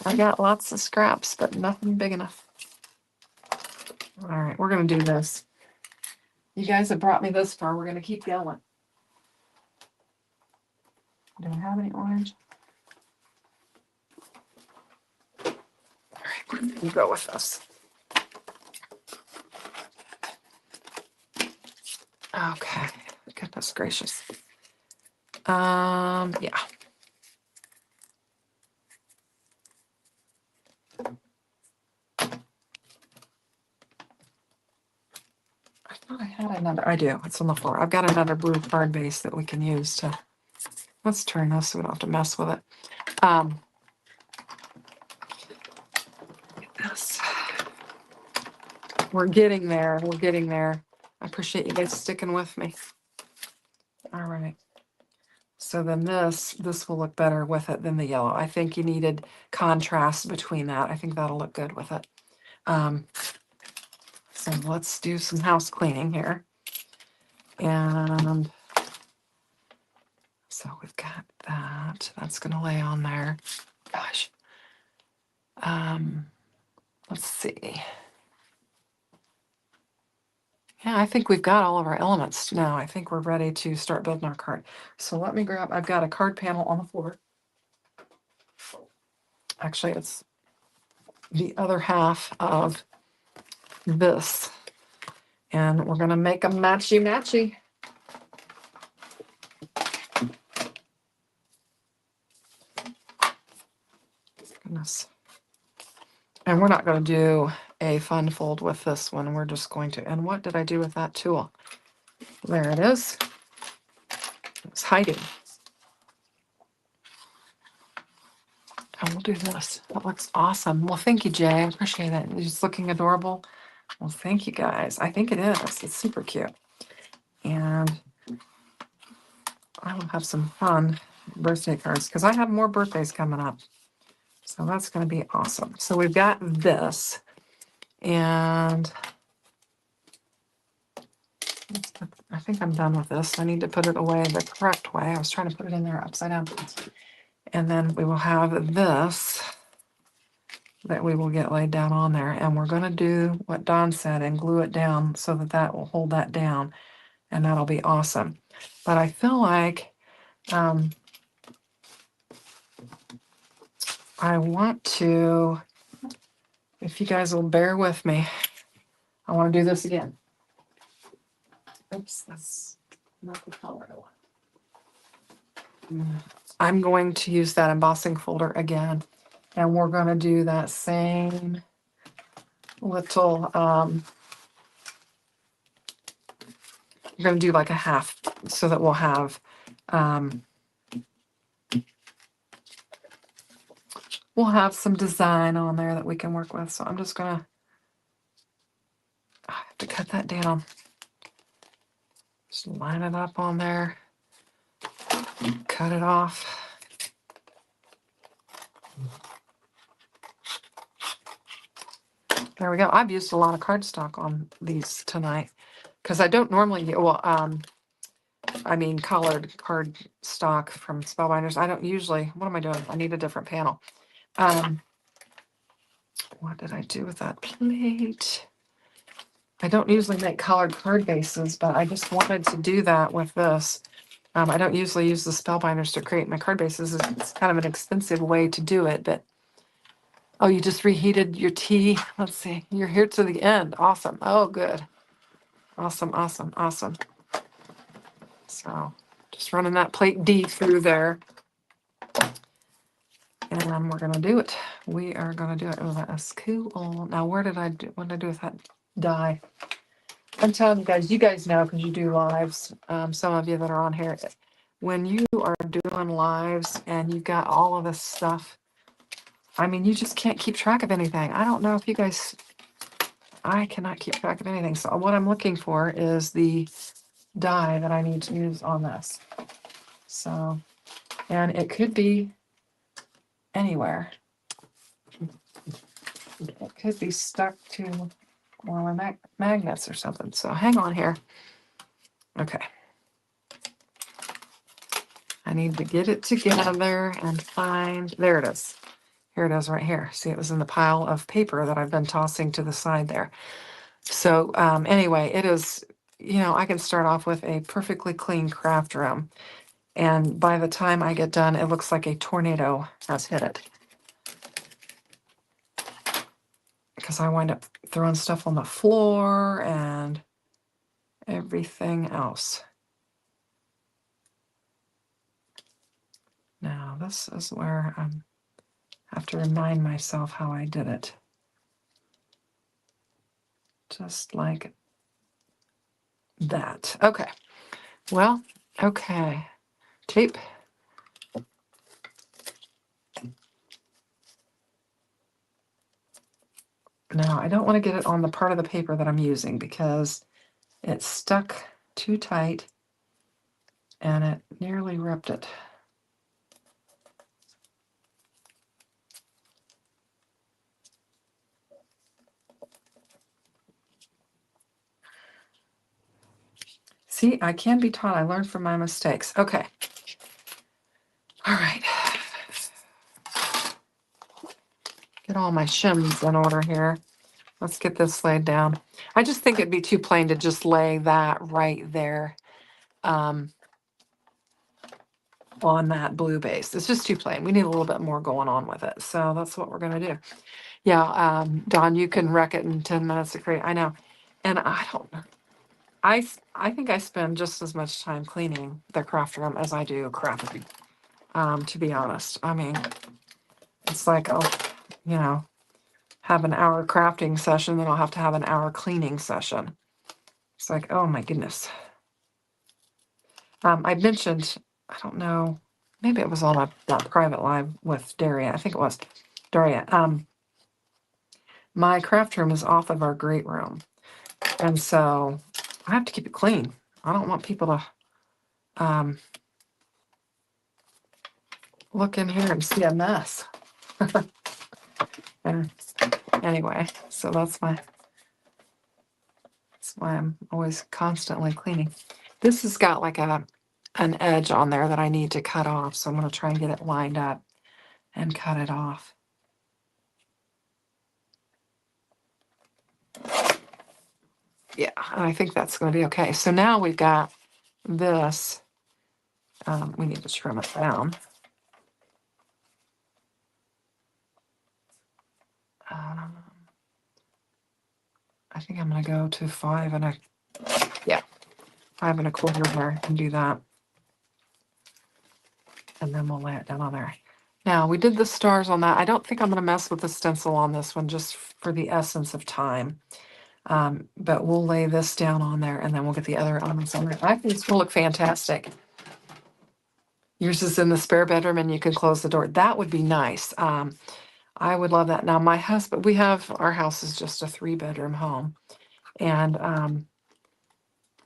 S1: I got lots of scraps, but nothing big enough. All right, we're going to do this. You guys have brought me this far. We're going to keep going. Do I have any orange? All right, we're going to go with this. Okay, goodness gracious. Yeah. I thought I had another. I do. It's on the floor. I've got another blue card base that we can use to. Let's turn this so we don't have to mess with it. Get this. We're getting there. We're getting there. I appreciate you guys sticking with me. All right. So then this will look better with it than the yellow. I think you needed contrast between that. I think that'll look good with it. So let's do some house cleaning here. And so we've got that. That's going to lay on there. Gosh. Let's see. Yeah, I think we've got all of our elements now. I think we're ready to start building our card. So let me grab, I've got a card panel on the floor. Actually, it's the other half of this. And we're going to make them matchy-matchy. Goodness. And we're not going to do a fun fold with this one. We're just going to, and what did I do with that tool? There it is. It's hiding. And we'll do this. That looks awesome. Well, thank you, Jay. I appreciate it. It's just looking adorable. Well, thank you, guys. I think it is. It's super cute. And I will have some fun birthday cards because I have more birthdays coming up. So that's going to be awesome. So we've got this. And I think I'm done with this. I need to put it away the correct way. I was trying to put it in there upside down. And then we will have this that we will get laid down on there. And we're going to do what Dawn said and glue it down so that that will hold that down. And that'll be awesome. But I feel like I want to, if you guys will bear with me, I want to do this again. Oops, that's not the color I want. I'm going to use that embossing folder again. And we're going to do that same little, we're going to do like a half so that we'll have, we'll have some design on there that we can work with. So I'm just going to, I have to cut that down. Just Just line it up on there, cut it off. There we go. I've used a lot of cardstock on these tonight because I don't normally, well, I mean colored card stock from Spellbinders. I don't usually, what am I doing? I need a different panel. What did I do with that plate? I don't usually make colored card bases, but I just wanted to do that with this. I don't usually use the Spellbinders to create my card bases. It's kind of an expensive way to do it, but oh, you just reheated your tea. Let's see. You're here to the end. Awesome. Oh, good. Awesome, awesome, awesome. So just running that plate D through there. And then we're going to do it. We are going to do it. Oh, that's cool. Now, what did I do with that die? I'm telling you guys know because you do lives. Some of you that are on here, when you are doing lives and you've got all of this stuff, I mean, you just can't keep track of anything. I don't know if you guys, I cannot keep track of anything. So what I'm looking for is the die that I need to use on this. So, and it could be anywhere. It could be stuck to one of my magnets or something. So hang on here. Okay. I need to get it together and find, there it is. Here it is right here. See, it was in the pile of paper that I've been tossing to the side there. So anyway, it is, you know, I can start off with a perfectly clean craft room. And by the time I get done, it looks like a tornado has hit it. Because I wind up throwing stuff on the floor and everything else. Now, this is where I have to remind myself how I did it. Just like that. Okay. Well, okay. Tape. Now, I don't want to get it on the part of the paper that I'm using because it's stuck too tight and it nearly ripped it. See, I can be taught. I learned from my mistakes. Okay. All right. Get all my shims in order here. Let's get this laid down. I just think it'd be too plain to just lay that right there on that blue base. It's just too plain. We need a little bit more going on with it. So that's what we're going to do. Yeah, Don, you can wreck it in 10 minutes to create. I know. And I don't know. I think I spend just as much time cleaning the craft room as I do crafting, to be honest. I mean, it's like, I'll, you know, have an hour crafting session, then I'll have to have an hour cleaning session. It's like, oh my goodness. I mentioned, I don't know, maybe it was on that private live with Daria. I think it was Daria. My craft room is off of our great room. And so I have to keep it clean. I don't want people to look in here and see a mess. And anyway, so that's why I'm always constantly cleaning. This has got like an edge on there that I need to cut off. So I'm going to try and get it lined up and cut it off. Yeah, I think that's going to be okay. So now we've got this. We need to trim it down. I think I'm going to go to 5 1/4 there and do that. And then we'll lay it down on there. Now, we did the stars on that. I don't think I'm going to mess with the stencil on this one just for the essence of time. But we'll lay this down on there and then we'll get the other elements on there. I think it's going to look fantastic. Yours is in the spare bedroom and you can close the door. That would be nice. I would love that. Now, my husband, our house is just a 3-bedroom home. And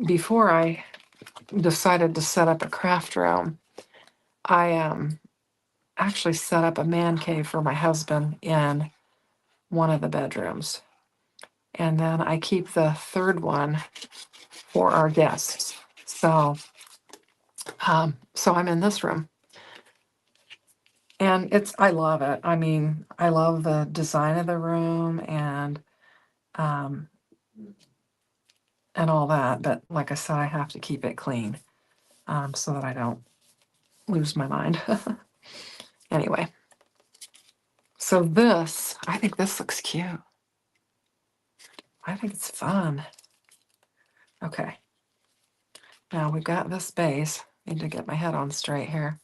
S1: before I decided to set up a craft room, I actually set up a man cave for my husband in one of the bedrooms. And then I keep the third one for our guests. So I'm in this room. And I love it. I mean, I love the design of the room and all that. But like I said, I have to keep it clean so that I don't lose my mind. Anyway, so I think this looks cute. I think it's fun. Okay. Now we've got this base. Need to get my head on straight here.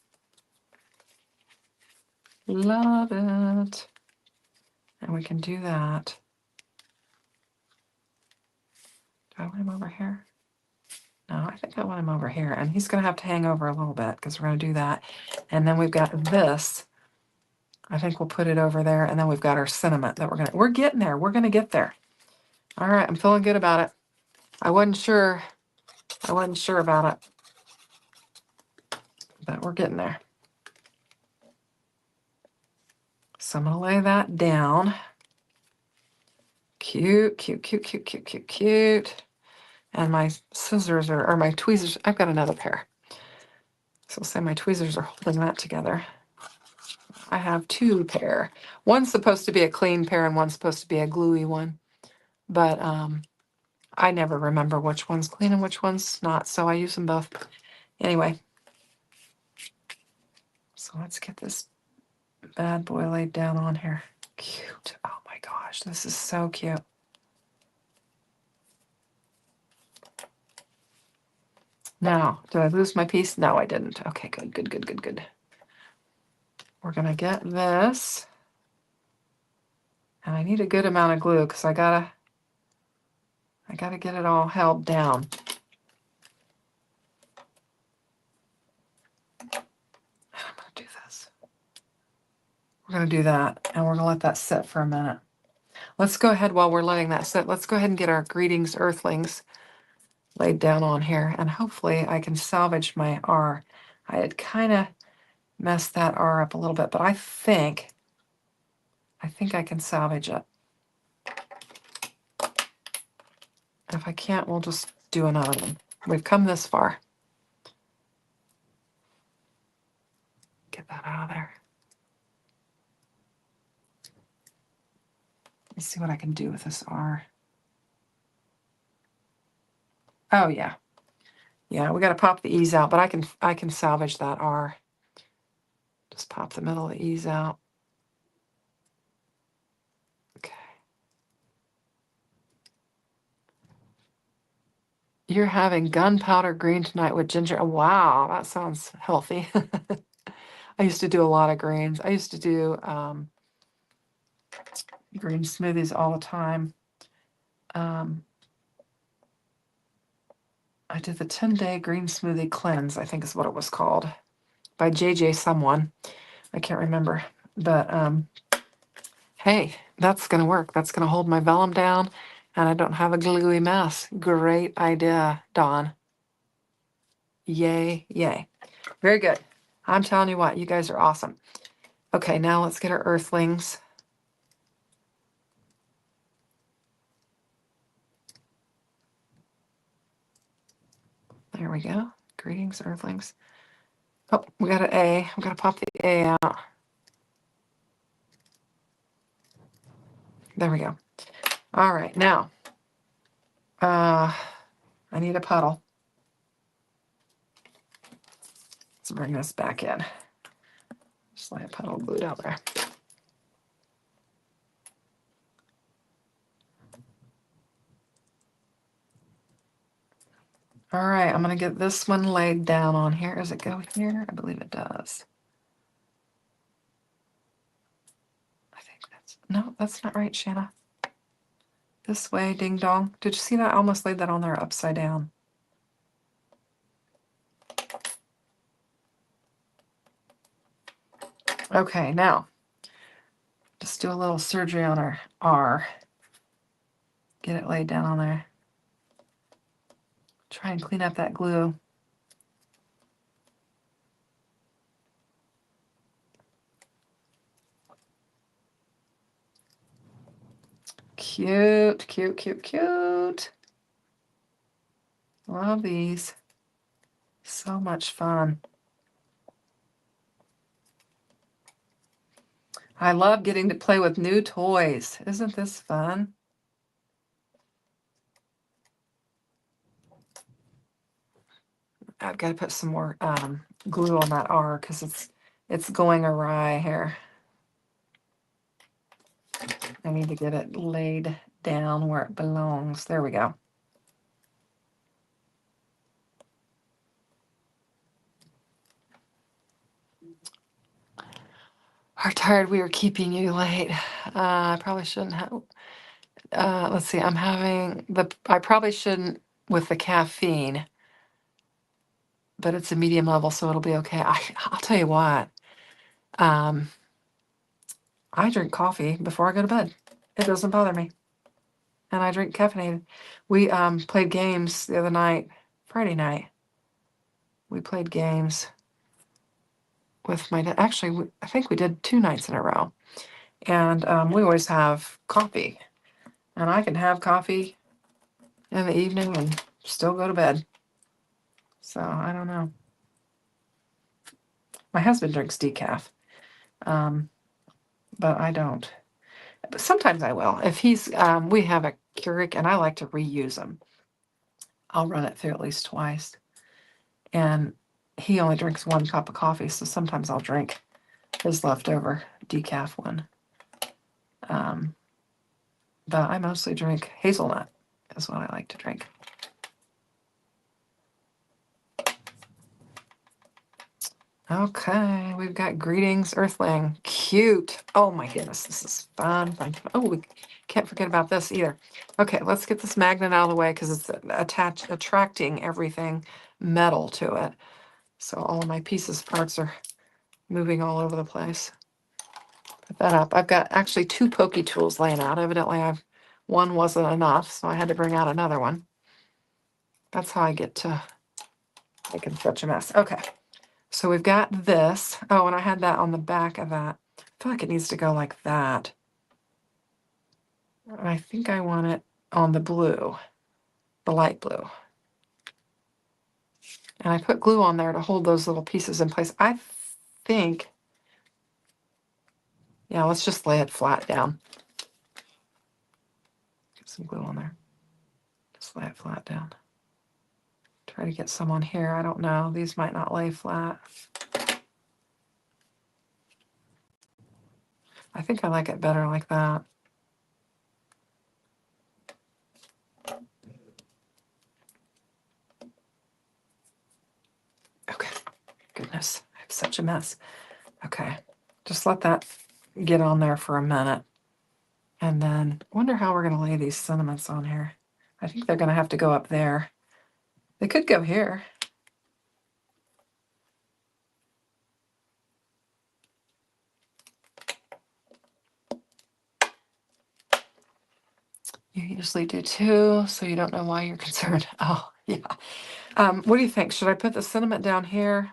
S1: Love it. And we can do that. Do I want him over here? No, I think I want him over here. And he's going to have to hang over a little bit because we're going to do that. And then we've got this. I think we'll put it over there. And then we've got our sentiment that we're getting there. We're going to get there. All right. I'm feeling good about it. I wasn't sure about it, but we're getting there. So I'm going to lay that down. Cute, cute, cute, cute, cute, cute, cute. And my scissors or my tweezers, I've got another pair. So say my tweezers are holding that together. I have two pair. One's supposed to be a clean pair and one's supposed to be a gluey one. But I never remember which one's clean and which one's not, so I use them both. Anyway, so let's get this bad boy laid down on here. Cute. Oh my gosh, this is so cute. Now, did I lose my piece? No, I didn't. Okay, good, good, good, good, good. We're going to get this. And I need a good amount of glue because I gotta get it all held down. I'm gonna do this. We're gonna do that, and we're gonna let that sit for a minute. Let's go ahead while we're letting that sit. Let's go ahead and get our greetings, Earthlings, laid down on here, and hopefully I can salvage my R. I had kind of messed that R up a little bit, but I think I can salvage it. If I can't, we'll just do another one. We've come this far. Get that out of there. Let's see what I can do with this R. Oh yeah. Yeah, we got to pop the E's out, but I can salvage that R. Just pop the middle of the E's out. Okay. You're having gunpowder green tonight with ginger. Oh, wow, that sounds healthy. I used to do a lot of greens. I used to do green smoothies all the time. I did the 10-day green smoothie cleanse, I think is what it was called, by JJ someone. I can't remember. But hey, that's going to work. That's going to hold my vellum down, and I don't have a gluey mess. Great idea, Dawn. Yay, yay. Very good. I'm telling you what, you guys are awesome. Okay, now let's get our Earthlings. There we go. Greetings, Earthlings. Oh, we got an A. We got to pop the A out. There we go. All right, now I need a puddle. Let's bring this back in. Just lay a puddle glued out there. All right, I'm going to get this one laid down on here. Does it go here? I believe it does. I think that's not right, Shanna. This way, ding dong. Did you see that? I almost laid that on there upside down. Okay, now, just do a little surgery on our R. Get it laid down on there. Try and clean up that glue. Cute, cute, cute, cute. Love these. So much fun. I love getting to play with new toys. Isn't this fun? I've got to put some more glue on that R because it's going awry here. I need to get it laid down where it belongs. There we go. Are tired we are keeping you late. I probably shouldn't have. Let's see, I probably shouldn't with the caffeine, but it's a medium level, so it'll be okay. I'll tell you what, I drink coffee before I go to bed. It doesn't bother me. And I drink caffeinated. We played games the other night, Friday night. We played games with my dad. Actually, I think we did 2 nights in a row. And we always have coffee. And I can have coffee in the evening and still go to bed. So I don't know. My husband drinks decaf, but I don't. But sometimes I will. If he's, we have a Keurig and I like to reuse them. I'll run it through at least twice. And he only drinks 1 cup of coffee, so sometimes I'll drink his leftover decaf one. But I mostly drink hazelnut, is what I like to drink. Okay, we've got Greetings, Earthling. Cute. Oh my goodness, this is fun, fun, fun. Oh, we can't forget about this either. Okay, let's get this magnet out of the way because it's attracting everything metal to it. So all of my parts are moving all over the place. Put that up. I've got actually 2 pokey tools laying out. Evidently, one wasn't enough, so I had to bring out another one. That's how I get to making such a mess. Okay, so we've got this. Oh, and I had that on the back of that. I feel like it needs to go like that. I think I want it on the blue, the light blue. And I put glue on there to hold those little pieces in place. I think, yeah, let's just lay it flat down. Get some glue on there. Just lay it flat down. Try to get some on here. I don't know. These might not lay flat. I think I like it better like that. Okay. Goodness, I have such a mess. Okay. Just let that get on there for a minute. And then I wonder how we're going to lay these sentiments on here. I think they're going to have to go up there. They could go here. You usually do too, so you don't know why you're concerned. Oh, yeah. What do you think? Should I put the sentiment down here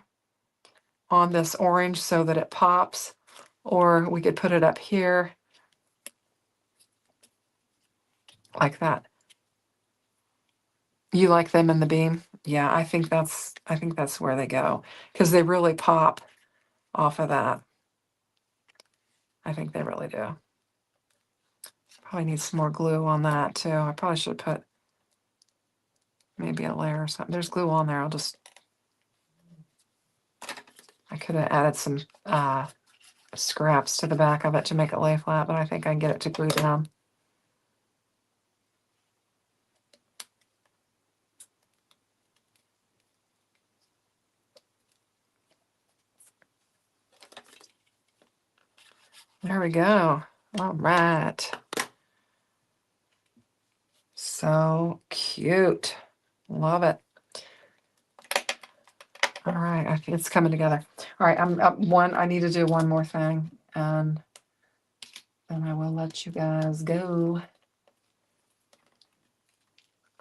S1: on this orange so that it pops? Or we could put it up here like that. You like them in the beam? Yeah, I think that's where they go because they really pop off of that. I think they really do. Probably need some more glue on that too. I probably should put maybe a layer or something. There's glue on there. I could have added some scraps to the back of it to make it lay flat, but I think I can get it to glue down. There we go. All right. So cute. Love it. All right, I think it's coming together. All right, I'm up one. I need to do one more thing, and then I will let you guys go.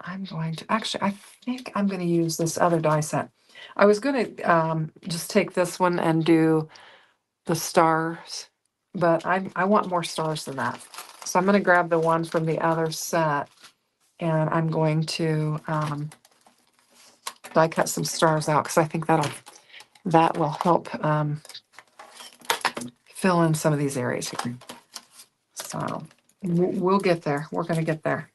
S1: I'm going to, actually, I think I'm going to use this other die set. I was going to just take this one and do the stars, but I want more stars than that. So I'm going to grab the one from the other set, and I'm going to die cut some stars out because I think that will help fill in some of these areas here. So we'll get there. We're going to get there.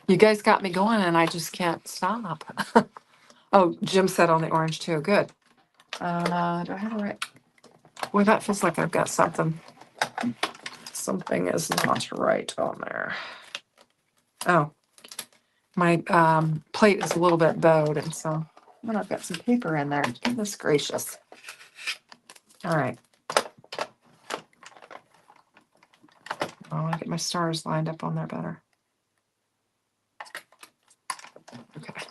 S1: You guys got me going, and I just can't stop. Oh, Jim said on the orange too. Good. Do I have it right? Boy, that feels like I've got something. Something is not right on there. Oh, my plate is a little bit bowed, and so I've got some paper in there. Goodness gracious. All right. I want to get my stars lined up on there better. Okay.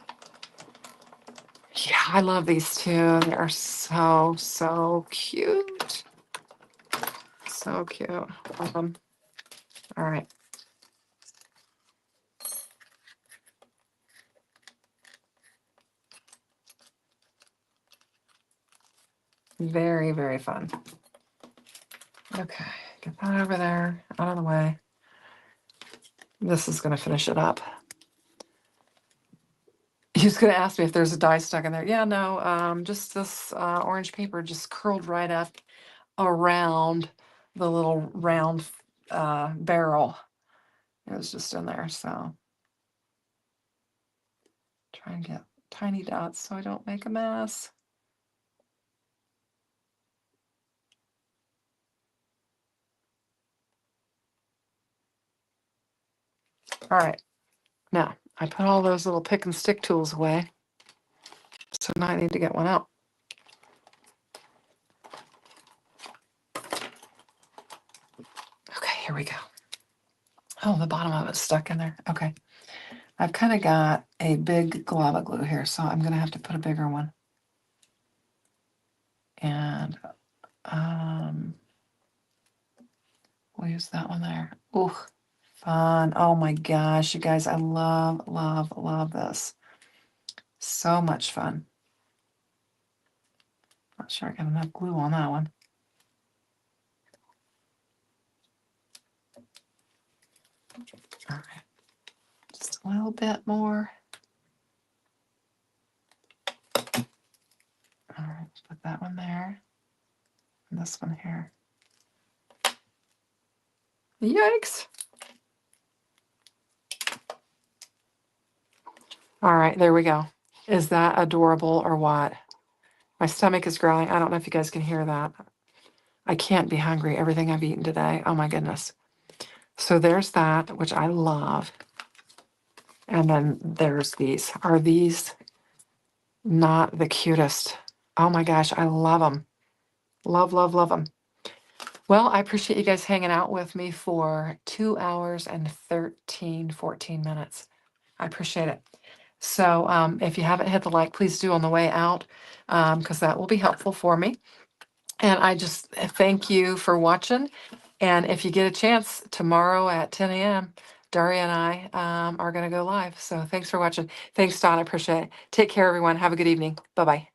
S1: Yeah, I love these two. They are so, so cute. So cute. Love them. All right. Very, very fun. Okay, get that over there, out of the way. This is going to finish it up. He's going to ask me if there's a die stuck in there. Yeah, no, just this orange paper just curled right up around the little round barrel. It was just in there, so try and get tiny dots so I don't make a mess. All right, now I put all those little pick and stick tools away, so now I need to get one out. Okay, here we go. Oh, the bottom of it's stuck in there. Okay. I've kind of got a big glob of glue here, so I'm going to have to put a bigger one. And we'll use that one there. Ooh, fun. Oh my gosh, you guys, I love, love, love this. So much fun. Not sure I got enough glue on that one. All right, just a little bit more. All right, put that one there. And this one here. Yikes. All right, there we go. Is that adorable or what? My stomach is growling. I don't know if you guys can hear that. I can't be hungry. Everything I've eaten today. Oh my goodness. So there's that, which I love. And then there's these. Are these not the cutest? Oh my gosh, I love them. Love, love, love them. Well, I appreciate you guys hanging out with me for 2 hours and 14 minutes. I appreciate it. So if you haven't hit the like, please do on the way out, because that will be helpful for me. And I just thank you for watching. And if you get a chance, tomorrow at 10 a.m., Daria and I are going to go live. So thanks for watching. Thanks, Don. I appreciate it. Take care, everyone. Have a good evening. Bye-bye.